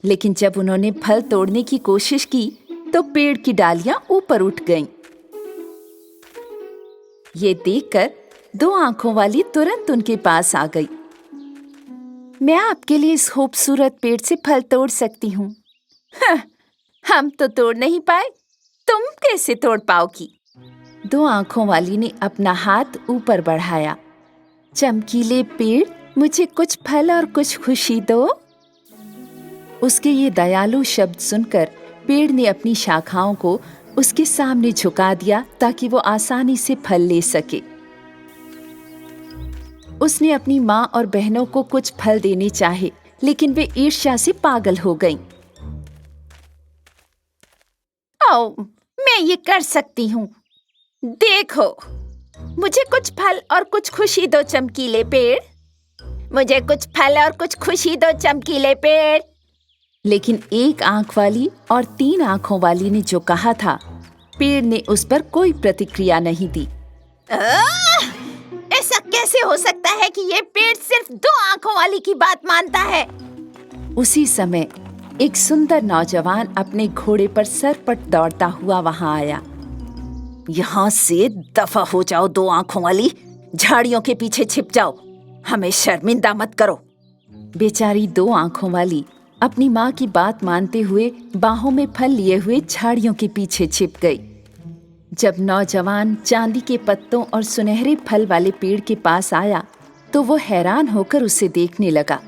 लेकिन जब उन्होंने फल तोड़ने की कोशिश की तो पेड़ की डालियां ऊपर उठ गईं। ये देखकर 2 आंखों वाली तुरंत उनके पास आ गई। मैं आपके लिए इस खूबसूरत पेड़ से फल तोड़ सकती हूँ। हम तो तोड़ नहीं पाए, तुम कैसे तोड़ पाओगी? 2 आंखों वाली ने अपना हाथ ऊपर बढ़ाया। चमकीले पेड़, मुझे कुछ फल और कुछ खुशी दो। उसके ये दयालु शब्द सुनकर पेड़ ने अपनी शाखाओं को उसके सामने झुका दिया ताकि वो आसानी से फल ले सके। उसने अपनी माँ और बहनों को कुछ फल देने चाहे, लेकिन वे ईर्ष्या से पागल हो गईं। मैं ये कर सकती हूँ। देखो, मुझे कुछ फल और कुछ खुशी दो चमकीले पेड़। मुझे कुछ फल और कुछ खुशी दो चमकीले पेड़। लेकिन 1 आंख वाली और 3 आंखों वाली ने जो कहा था, पेड़ ने उस पर कोई प्रतिक्रिया नहीं दी। ऐसा कैसे हो सकता है कि ये पेड़ सिर्फ 2 आंखों वाली की बात मानता है? उसी समय एक सुंदर नौजवान अपने घोड़े पर सरपट दौड़ता हुआ वहां आया। यहाँ से दफा हो जाओ दो आंखों वाली, झाड़ियों के पीछे छिप जाओ, हमें शर्मिंदा मत करो। बेचारी दो आंखों वाली अपनी माँ की बात मानते हुए बाहों में फल लिए हुए झाड़ियों के पीछे छिप गई। जब नौजवान चांदी के पत्तों और सुनहरे फल वाले पेड़ के पास आया तो वो हैरान होकर उसे देखने लगा।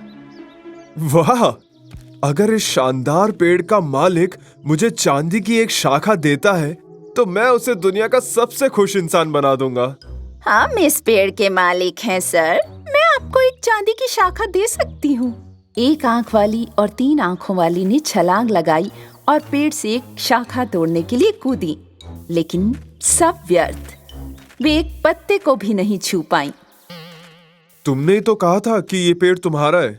वाह, अगर इस शानदार पेड़ का मालिक मुझे चांदी की एक शाखा देता है तो मैं उसे दुनिया का सबसे खुश इंसान बना दूंगा। हम इस पेड़ के मालिक हैं सर, मैं आपको एक चांदी की शाखा दे सकती हूँ। एक आंख वाली और तीन आंखों वाली ने छलांग लगाई और पेड़ से एक शाखा तोड़ने के लिए कूदी, लेकिन सब व्यर्थ। वे एक पत्ते को भी नहीं छू पाई। तुमने ही तो कहा था कि ये पेड़ तुम्हारा है,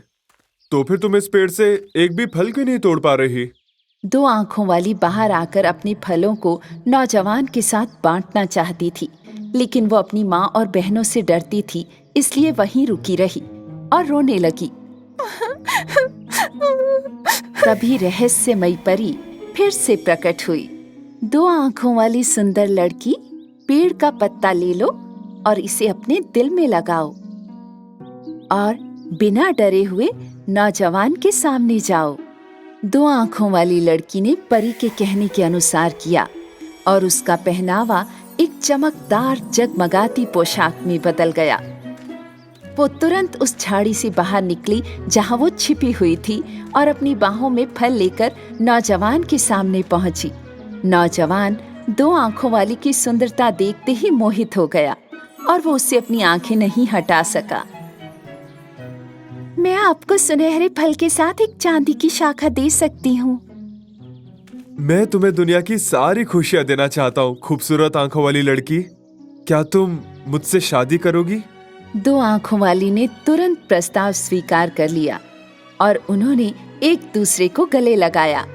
तो फिर तुम इस पेड़ से एक भी फल क्यों नहीं तोड़ पा रही? दो आंखों वाली बाहर आकर अपने फलों को नौजवान के साथ बांटना चाहती थी, लेकिन वो अपनी माँ और बहनों से डरती थी, इसलिए वहीं रुकी रही और रोने लगी। तभी रहस्यमयी परी फिर से प्रकट हुई। दो आंखों वाली सुंदर लड़की, पेड़ का पत्ता ले लो और इसे अपने दिल में लगाओ और बिना डरे हुए नौजवान के सामने जाओ। दो आंखों वाली लड़की ने परी के कहने के अनुसार किया और उसका पहनावा एक चमकदार जगमगाती पोशाक में बदल गया। वो तुरंत उस झाड़ी से बाहर निकली जहां वो छिपी हुई थी और अपनी बाहों में फल लेकर नौजवान के सामने पहुंची। नौजवान दो आंखों वाली की सुंदरता देखते ही मोहित हो गया और वो उससे अपनी आंखें नहीं हटा सका। मैं आपको सुनहरे फल के साथ एक चांदी की शाखा दे सकती हूँ। मैं तुम्हें दुनिया की सारी खुशियां देना चाहता हूँ, खूबसूरत आंखों वाली लड़की। क्या तुम मुझसे शादी करोगी? दो आंखों वाली ने तुरंत प्रस्ताव स्वीकार कर लिया और उन्होंने एक दूसरे को गले लगाया।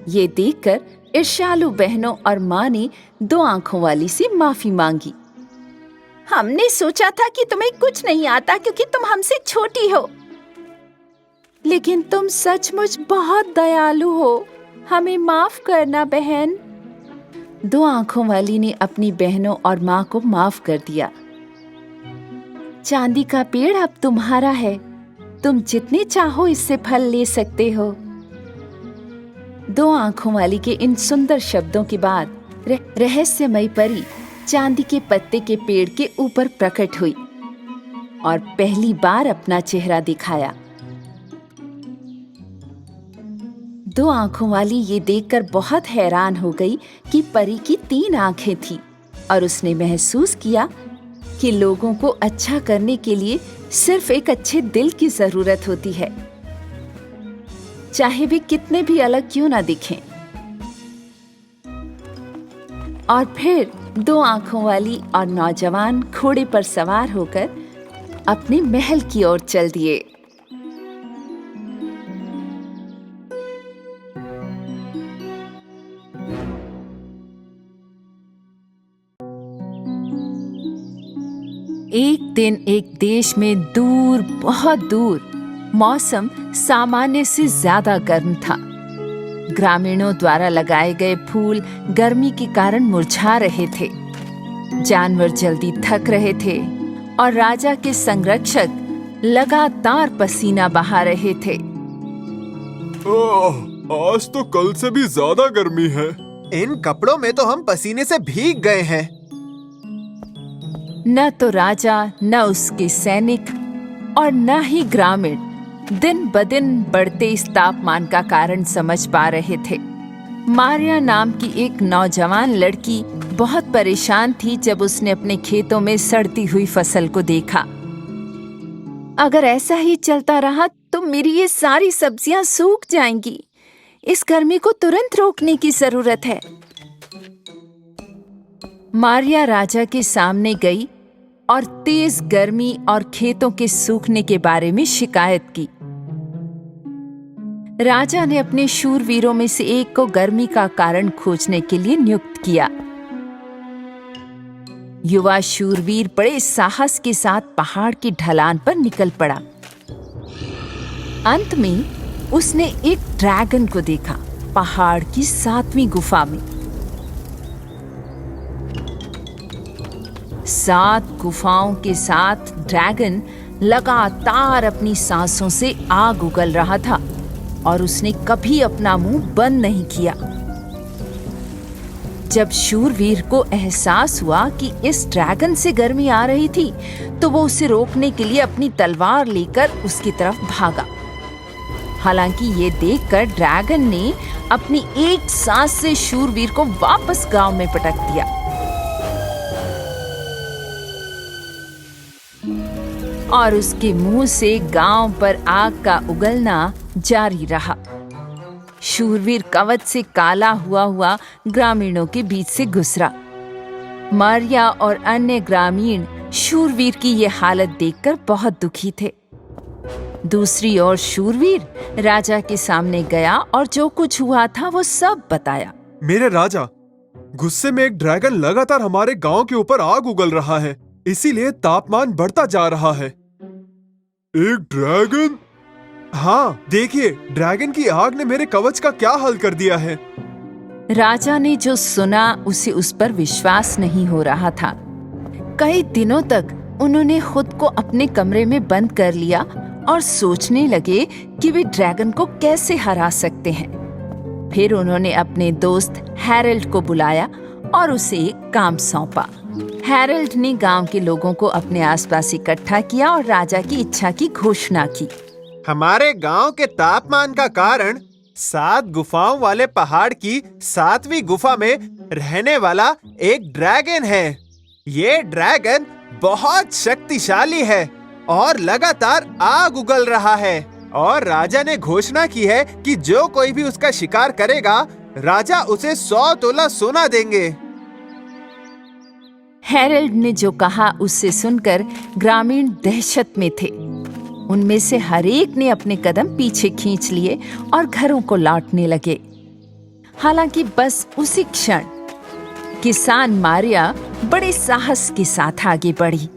ये देखकर ईर्ष्यालु बहनों और माँ ने दो आंखों वाली से माफी मांगी। हमने सोचा था कि तुम्हें कुछ नहीं आता क्योंकि तुम हमसे छोटी हो, लेकिन तुम सचमुच बहुत दयालु हो, हमें माफ करना बहन। दो आंखों वाली ने अपनी बहनों और माँ को माफ कर दिया। चांदी का पेड़ अब तुम्हारा है, तुम जितने चाहो इससे फल ले सकते हो। दो आंखों वाली के इन सुंदर शब्दों के बाद रहस्यमयी परी चांदी के पत्ते के पेड़ के ऊपर प्रकट हुई और पहली बार अपना चेहरा दिखाया। दो आंखों वाली ये देखकर बहुत हैरान हो गई कि परी की तीन आंखें थी और उसने महसूस किया कि लोगों को अच्छा करने के लिए सिर्फ एक अच्छे दिल की जरूरत होती है, चाहे वे कितने भी अलग क्यों ना दिखें। और फिर दो आंखों वाली और नौजवान घोड़े पर सवार होकर अपने महल की ओर चल दिए। एक दिन एक देश में दूर, बहुत दूर, मौसम सामान्य से ज्यादा गर्म था। ग्रामीणों द्वारा लगाए गए फूल गर्मी के कारण मुरझा रहे थे, जानवर जल्दी थक रहे थे और राजा के संरक्षक लगातार पसीना बहा रहे थे। आज तो कल से भी ज्यादा गर्मी है। इन कपड़ों में तो हम पसीने से भीग गए हैं। न तो राजा, न उसके सैनिक और न ही ग्रामीण दिन बदिन बढ़ते इस तापमान का कारण समझ पा रहे थे। मारिया नाम की एक नौजवान लड़की बहुत परेशान थी जब उसने अपने खेतों में सड़ती हुई फसल को देखा। अगर ऐसा ही चलता रहा तो मेरी ये सारी सब्जियां सूख जाएंगी। इस गर्मी को तुरंत रोकने की जरूरत है। मारिया राजा के सामने गई और तेज गर्मी और खेतों के सूखने के बारे में शिकायत की। राजा ने अपने शूरवीरों में से एक को गर्मी का कारण खोजने के लिए नियुक्त किया। युवा शूरवीर बड़े साहस के साथ पहाड़ की ढलान पर निकल पड़ा। अंत में उसने एक ड्रैगन को देखा पहाड़ की 7वीं गुफा में। 7 गुफाओं के साथ ड्रैगन लगातार अपनी सांसों से आग उगल रहा था और उसने कभी अपना मुंह बंद नहीं किया। जब शूरवीर को एहसास हुआ कि इस ड्रैगन से गर्मी आ रही थी, तो वो उसे रोकने के लिए अपनी तलवार लेकर उसकी तरफ भागा। हालांकि ये देखकर ड्रैगन ने अपनी एक सांस से शूरवीर को वापस गांव में पटक दिया। और उसके मुंह से गांव पर आग का उगलना जारी रहा। शूरवीर कवच से काला हुआ ग्रामीणों के बीच से गुजरा। मारिया और अन्य ग्रामीण शूरवीर की ये हालत देखकर बहुत दुखी थे। दूसरी ओर शूरवीर राजा के सामने गया और जो कुछ हुआ था वो सब बताया। मेरे राजा, गुस्से में एक ड्रैगन लगातार हमारे गांव के ऊपर आग उगल रहा है, इसीलिए तापमान बढ़ता जा रहा है। एक ड्रैगन? हाँ, देखिए, ड्रैगन की आग ने मेरे कवच का क्या हाल कर दिया है। राजा ने जो सुना उसे उस पर विश्वास नहीं हो रहा था। कई दिनों तक उन्होंने खुद को अपने कमरे में बंद कर लिया और सोचने लगे कि वे ड्रैगन को कैसे हरा सकते हैं। फिर उन्होंने अपने दोस्त हैरल्ड को बुलाया और उसे एक काम सौंपा। हैरल्ड ने गांव के लोगों को अपने आसपास इकट्ठा किया और राजा की इच्छा की घोषणा की। हमारे गांव के तापमान का कारण 7 गुफाओं वाले पहाड़ की 7वीं गुफा में रहने वाला एक ड्रैगन है। ये ड्रैगन बहुत शक्तिशाली है और लगातार आग उगल रहा है, और राजा ने घोषणा की है कि जो कोई भी उसका शिकार करेगा, राजा उसे 100 तोला सोना देंगे। हैरल्ड ने जो कहा उससे सुनकर ग्रामीण दहशत में थे। उनमें से हर एक ने अपने कदम पीछे खींच लिए और घरों को लौटने लगे। हालांकि बस उसी क्षण किसान मारिया बड़े साहस के साथ आगे बढ़ी।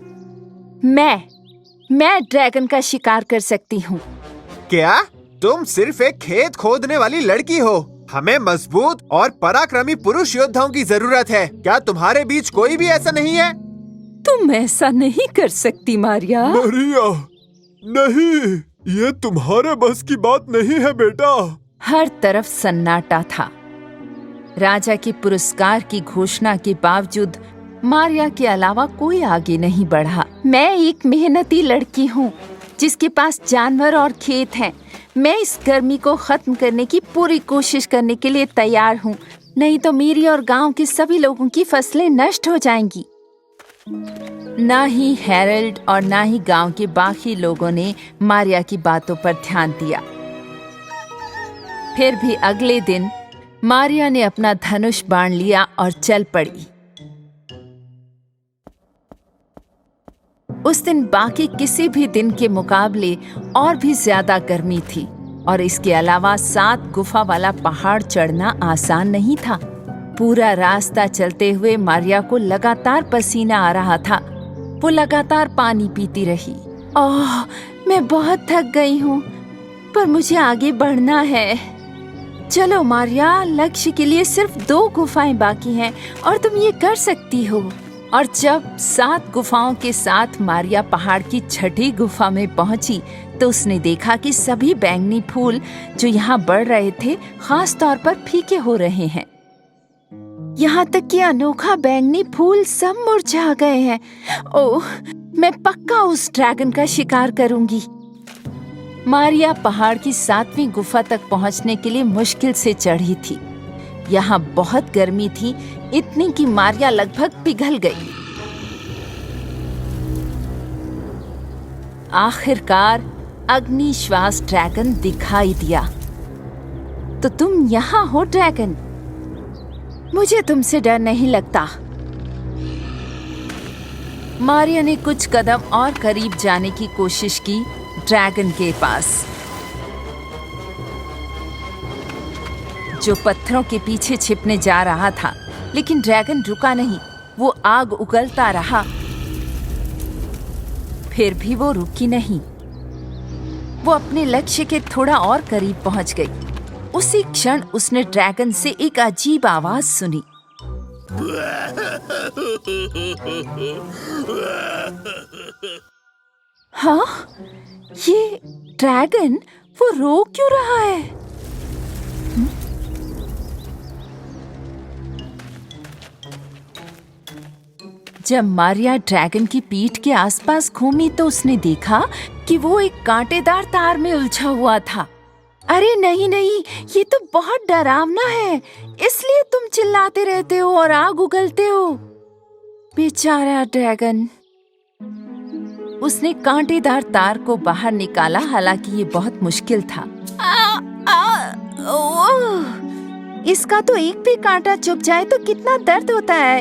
मैं ड्रैगन का शिकार कर सकती हूँ। क्या तुम सिर्फ एक खेत खोदने वाली लड़की हो? हमें मजबूत और पराक्रमी पुरुष योद्धाओं की जरूरत है। क्या तुम्हारे बीच कोई भी ऐसा नहीं है? तुम ऐसा नहीं कर सकती मारिया। मारिया, नहीं, ये तुम्हारे बस की बात नहीं है बेटा। हर तरफ सन्नाटा था। राजा के पुरस्कार की घोषणा के बावजूद मारिया के अलावा कोई आगे नहीं बढ़ा। मैं एक मेहनती लड़की हूँ जिसके पास जानवर और खेत हैं। मैं इस गर्मी को खत्म करने की पूरी कोशिश करने के लिए तैयार हूँ, नहीं तो मेरी और गांव के सभी लोगों की फसलें नष्ट हो जाएंगी। ना ही हैरल्ड और ना ही गांव के बाकी लोगों ने मारिया की बातों पर ध्यान दिया। फिर भी अगले दिन मारिया ने अपना धनुष बाण लिया और चल पड़ी। उस दिन बाकी किसी भी दिन के मुकाबले और भी ज्यादा गर्मी थी, और इसके अलावा 7 गुफा वाला पहाड़ चढ़ना आसान नहीं था। पूरा रास्ता चलते हुए मारिया को लगातार पसीना आ रहा था। वो लगातार पानी पीती रही। ओह, मैं बहुत थक गई हूँ, पर मुझे आगे बढ़ना है। चलो मारिया, लक्ष्य के लिए सिर्फ 2 गुफाएं बाकी हैं और तुम ये कर सकती हो। और जब 7 गुफाओं के साथ मारिया पहाड़ की 6ठी गुफा में पहुंची, तो उसने देखा कि सभी बैंगनी फूल जो यहाँ बढ़ रहे थे खास तौर पर फीके हो रहे हैं। यहाँ तक कि अनोखा बैंगनी फूल सब मुरझा गए हैं। ओह, मैं पक्का उस ड्रैगन का शिकार करूंगी। मारिया पहाड़ की 7वीं गुफा तक पहुंचने के लिए मुश्किल से चढ़ी थी। यहाँ बहुत गर्मी थी, इतनी कि मारिया लगभग पिघल गई। आखिरकार अग्निश्वास ड्रैगन दिखाई दिया। तो तुम यहाँ हो ड्रैगन? मुझे तुमसे डर नहीं लगता। मारिया ने कुछ कदम और करीब जाने की कोशिश की ड्रैगन के पास, जो पत्थरों के पीछे छिपने जा रहा था। लेकिन ड्रैगन रुका नहीं, वो आग उगलता रहा। फिर भी वो रुकी नहीं। वो अपने लक्ष्य के थोड़ा और करीब पहुंच गई। उसी क्षण उसने ड्रैगन से एक अजीब आवाज सुनी। हाँ, ये ड्रैगन वो रो क्यों रहा है? जब मारिया ड्रैगन की पीठ के आसपास घूमी तो उसने देखा कि वो एक कांटेदार तार में उलझा हुआ था। अरे नहीं नहीं, ये तो बहुत डरावना है, इसलिए तुम चिल्लाते रहते हो और आग उगलते हो। बेचारा ड्रैगन। उसने कांटेदार तार को बाहर निकाला, हालांकि ये बहुत मुश्किल था। इसका तो एक भी कांटा चुभ जाए तो कितना दर्द होता है।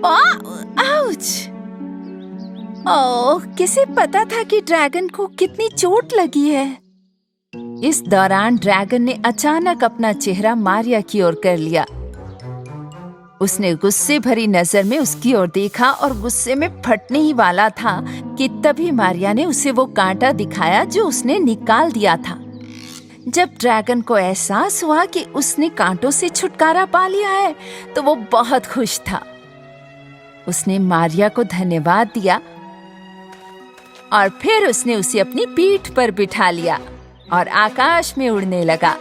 आउच! ओह, किसे पता था कि ड्रैगन को कितनी चोट लगी है। इस दौरान ड्रैगन ने अचानक अपना चेहरा मारिया की ओर कर लिया। उसने गुस्से भरी नजर में उसकी ओर देखा और गुस्से में फटने ही वाला था कि तभी मारिया ने उसे वो कांटा दिखाया जो उसने निकाल दिया था। जब ड्रैगन को एहसास हुआ कि उसने कांटों से छुटकारा पा लिया है तो वो बहुत खुश था। उसने मारिया को धन्यवाद दिया और फिर उसने उसे अपनी पीठ पर बिठा लिया और आकाश में उड़ने लगा।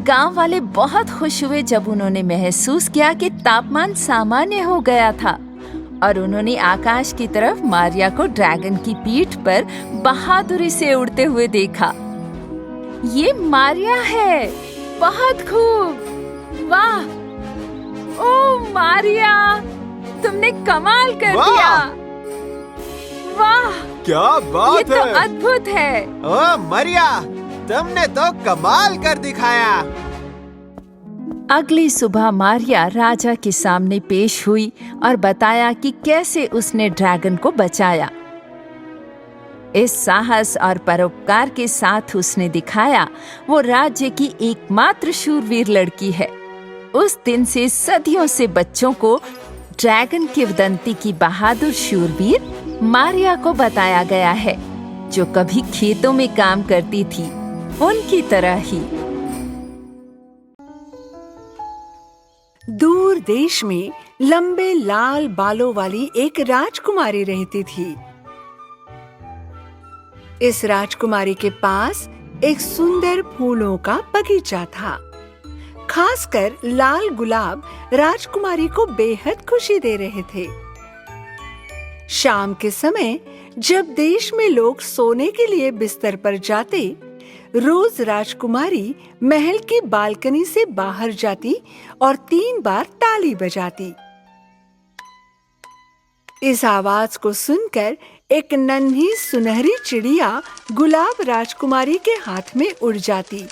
गांव वाले बहुत खुश हुए जब उन्होंने महसूस किया कि तापमान सामान्य हो गया था और उन्होंने आकाश की तरफ मारिया को ड्रैगन की पीठ पर बहादुरी से उड़ते हुए देखा। ये मारिया है, बहुत खूब, वाह! ओह मारिया, तुमने कमाल कर दिया। वाह, क्या बात ये तो अद्भुत है। ओह मारिया, तुमने तो कमाल कर दिखाया। अगली सुबह मारिया राजा के सामने पेश हुई और बताया कि कैसे उसने ड्रैगन को बचाया। इस साहस और परोपकार के साथ उसने दिखाया वो राज्य की एकमात्र शूरवीर लड़की है। उस दिन से सदियों से बच्चों को ड्रैगन किंवदंती की बहादुर शूरवीर मारिया को बताया गया है, जो कभी खेतों में काम करती थी, उनकी तरह ही। दूर देश में लंबे लाल बालों वाली एक राजकुमारी रहती थी। इस राजकुमारी के पास एक सुंदर फूलों का बगीचा था। खासकर लाल गुलाब राजकुमारी को बेहद खुशी दे रहे थे। शाम के समय जब देश में लोग सोने के लिए बिस्तर पर जाते, रोज राजकुमारी महल की बालकनी से बाहर जाती और 3 बार ताली बजाती। इस आवाज को सुनकर एक नन्ही सुनहरी चिड़िया गुलाब राजकुमारी के हाथ में उड़ जाती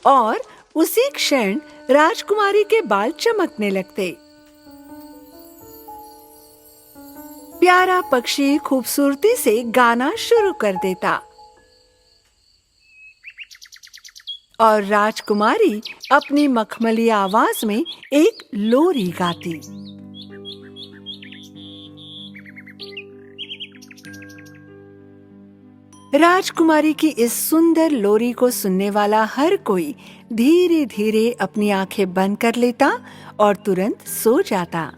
और उसी क्षण राजकुमारी के बाल चमकने लगते। प्यारा पक्षी खूबसूरती से गाना शुरू कर देता और राजकुमारी अपनी मखमली आवाज में एक लोरी गाती। राजकुमारी की इस सुंदर लोरी को सुनने वाला हर कोई धीरे धीरे अपनी आंखें बंद कर लेता और तुरंत सो जाता।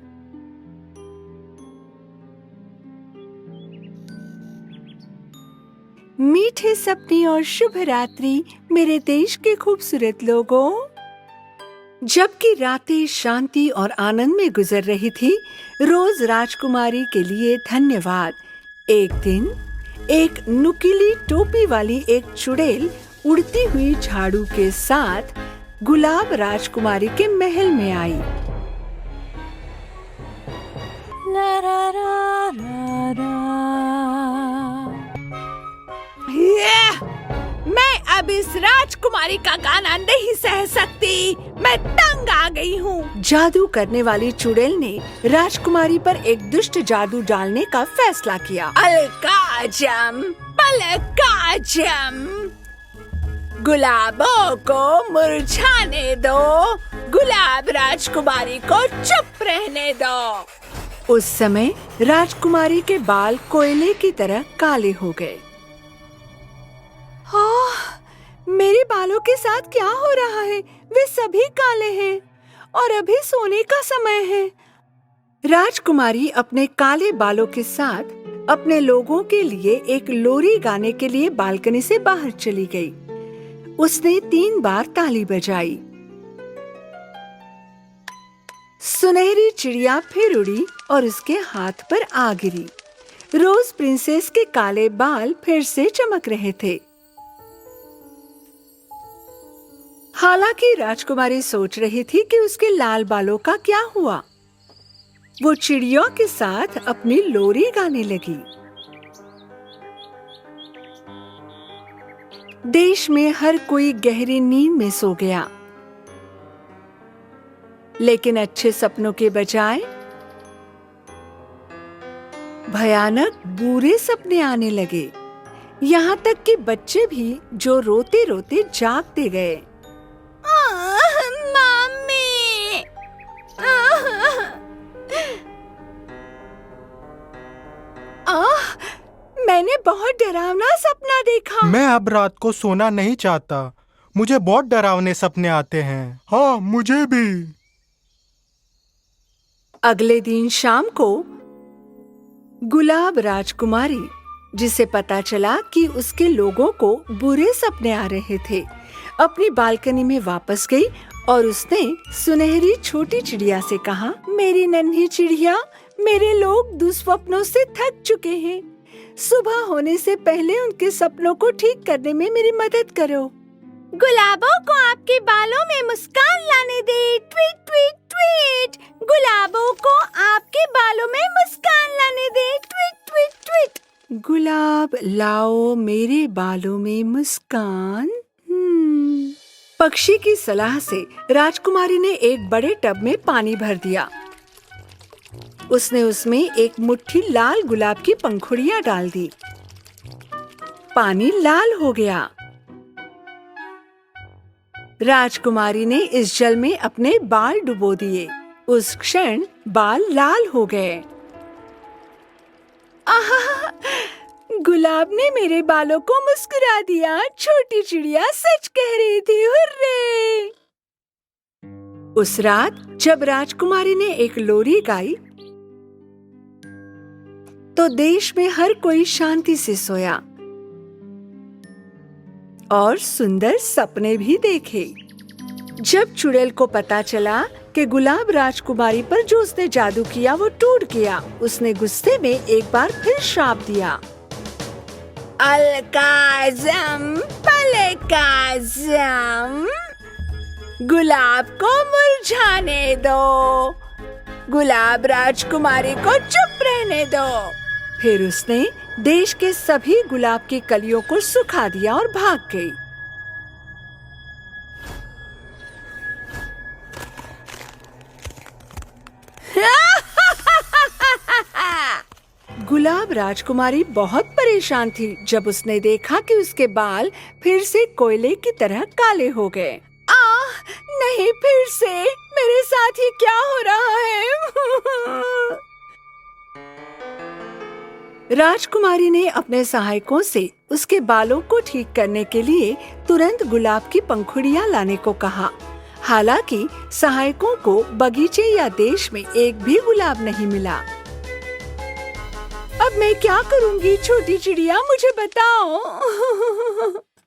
मीठे सपने और शुभ रात्रि मेरे देश के खूबसूरत लोगों। जबकि रातें शांति और आनंद में गुजर रही थी, रोज राजकुमारी के लिए धन्यवाद। एक दिन एक नुकीली टोपी वाली एक चुड़ैल उड़ती हुई झाड़ू के साथ गुलाब राजकुमारी के महल में आई। ला रा रा रा रा। मैं अब इस राजकुमारी का गाना नहीं सह सकती, मैं तंग आ गई हूँ। जादू करने वाली चुड़ैल ने राजकुमारी पर एक दुष्ट जादू डालने का फैसला किया। अलकाजम, पलकाजम, गुलाबों को मुरझाने दो, गुलाब राजकुमारी को चुप रहने दो। उस समय राजकुमारी के बाल कोयले की तरह काले हो गए। मेरे बालों के साथ क्या हो रहा है? वे सभी काले हैं और अभी सोने का समय है। राजकुमारी अपने काले बालों के साथ अपने लोगों के लिए एक लोरी गाने के लिए बालकनी से बाहर चली गई। उसने 3 बार ताली बजाई। सुनहरी चिड़िया फिर उड़ी और उसके हाथ पर आ गिरी। रोज प्रिंसेस के काले बाल फिर से चमक रहे थे। हालांकि राजकुमारी सोच रही थी कि उसके लाल बालों का क्या हुआ। वो चिड़ियों के साथ अपनी लोरी गाने लगी। देश में हर कोई गहरी नींद में सो गया, लेकिन अच्छे सपनों के बजाय भयानक बुरे सपने आने लगे। यहाँ तक कि बच्चे भी जो रोते रोते जागते गए। मम्मी! मैंने बहुत डरावना सपना देखा। मैं अब रात को सोना नहीं चाहता। मुझे बहुत डरावने सपने आते हैं। हाँ, मुझे भी। अगले दिन शाम को गुलाब राजकुमारी, जिसे पता चला कि उसके लोगों को बुरे सपने आ रहे थे, अपनी बालकनी में वापस गई और उसने सुनहरी छोटी चिड़िया से कहा, मेरी नन्ही चिड़िया, मेरे लोग दुस्वप्नों से थक चुके हैं। सुबह होने से पहले उनके सपनों को ठीक करने में मेरी मदद करो। गुलाबों को आपके बालों में मुस्कान लाने दे। Tweet tweet tweet. गुलाबों को आपके बालों में मुस्कान लाने दे। Tweet tweet tweet. गुलाब लाओ मेरे बालों में मुस्कान। पक्षी की सलाह से राजकुमारी ने एक बड़े टब में पानी भर दिया। उसने उसमें एक मुट्ठी लाल गुलाब की पंखुड़ियां डाल दी। पानी लाल हो गया। राजकुमारी ने इस जल में अपने बाल डुबो दिए। उस क्षण बाल लाल हो गए। आहा! गुलाब ने मेरे बालों को मुस्कुरा दिया। छोटी चिड़िया सच कह रही थी। हुर्रे! उस रात जब राजकुमारी ने एक लोरी गाई तो देश में हर कोई शांति से सोया और सुंदर सपने भी देखे। जब चुड़ैल को पता चला कि गुलाब राजकुमारी पर जो उसने जादू किया वो टूट गया, उसने गुस्से में एक बार फिर श्राप दिया। अलकाज़म पलकाज़म, गुलाब को मुरझाने दो, गुलाब राजकुमारी को चुप रहने दो। फिर उसने देश के सभी गुलाब की कलियों को सुखा दिया और भाग गई। गुलाब राजकुमारी बहुत परेशान थी जब उसने देखा कि उसके बाल फिर से कोयले की तरह काले हो गए। नहीं, फिर से मेरे साथ ये क्या हो रहा है? राजकुमारी ने अपने सहायकों से उसके बालों को ठीक करने के लिए तुरंत गुलाब की पंखुड़ियां लाने को कहा। हालांकि सहायकों को बगीचे या देश में एक भी गुलाब नहीं मिला। अब मैं क्या करूंगी? छोटी चिड़िया, मुझे बताओ।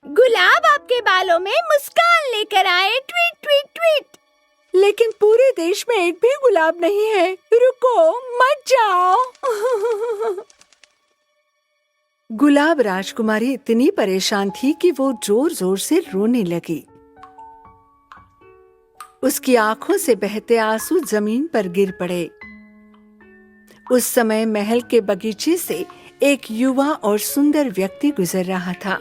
गुलाब आपके बालों में मुस्कान लेकर आए। Tweet tweet tweet. लेकिन पूरे देश में एक भी गुलाब नहीं है। रुको, मत जाओ। गुलाब राजकुमारी इतनी परेशान थी कि वो जोर जोर से रोने लगी। उसकी आंखों से बहते आंसू जमीन पर गिर पड़े। उस समय महल के बगीचे से एक युवा और सुंदर व्यक्ति गुजर रहा था।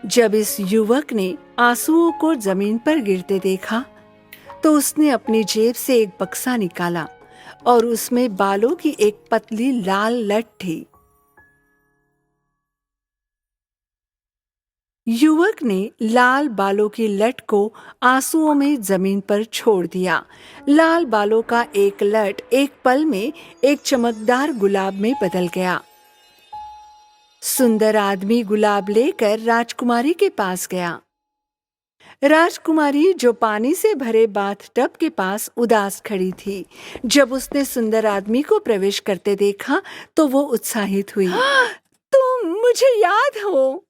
जब इस युवक ने आंसुओं को जमीन पर गिरते देखा तो उसने अपनी जेब से एक बक्सा निकाला और उसमें बालों की एक पतली लाल लट थी। युवक ने लाल बालों की लट को आंसुओं में जमीन पर छोड़ दिया। लाल बालों का एक लट एक पल में एक चमकदार गुलाब में बदल गया। सुंदर आदमी गुलाब लेकर राजकुमारी के पास गया। राजकुमारी जो पानी से भरे बाथटब के पास उदास खड़ी थी। जब उसने सुंदर आदमी को प्रवेश करते देखा तो वो उत्साहित हुई। तुम मुझे याद हो?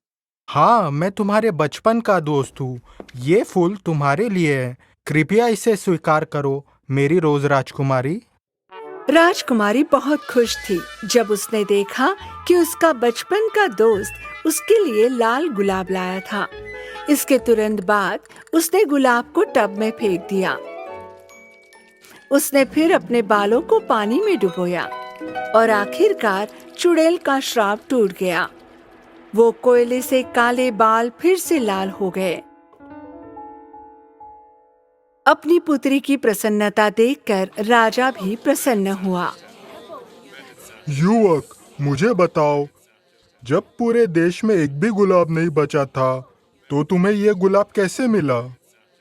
हाँ, मैं तुम्हारे बचपन का दोस्त हूँ। ये फूल तुम्हारे लिए है। कृपया इसे स्वीकार करो मेरी रोज राजकुमारी। राजकुमारी बहुत खुश थी जब उसने देखा कि उसका बचपन का दोस्त उसके लिए लाल गुलाब लाया था। इसके तुरंत बाद उसने गुलाब को टब में फेंक दिया। उसने फिर अपने बालों को पानी में डुबोया और आखिरकार चुड़ैल का श्राप टूट गया। वो कोयले से काले बाल फिर से लाल हो गए। अपनी पुत्री की प्रसन्नता देखकर राजा भी प्रसन्न हुआ। युवक, मुझे बताओ, जब पूरे देश में एक भी गुलाब नहीं बचा था तो तुम्हें ये गुलाब कैसे मिला?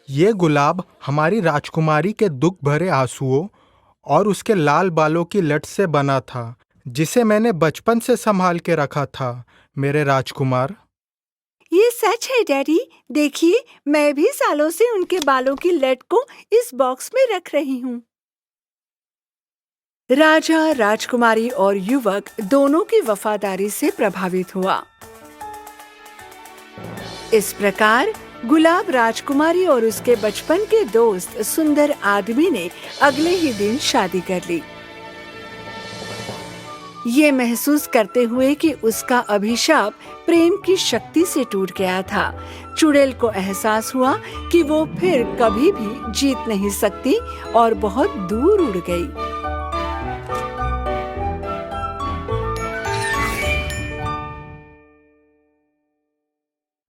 ये गुलाब हमारी राजकुमारी के दुख भरे आंसुओं और उसके लाल बालों की लट से बना था, जिसे मैंने बचपन से संभाल के रखा था मेरे राजकुमार। ये सच है डैडी। देखिए, मैं भी सालों से उनके बालों की लट को इस बॉक्स में रख रही हूँ। राजा, राजकुमारी और युवक दोनों की वफादारी से प्रभावित हुआ। इस प्रकार गुलाब, राजकुमारी और उसके बचपन के दोस्त सुंदर आदमी ने अगले ही दिन शादी कर ली। ये महसूस करते हुए कि उसका अभिशाप प्रेम की शक्ति से टूट गया था, चुड़ैल को एहसास हुआ कि वो फिर कभी भी जीत नहीं सकती और बहुत दूर उड़ गई।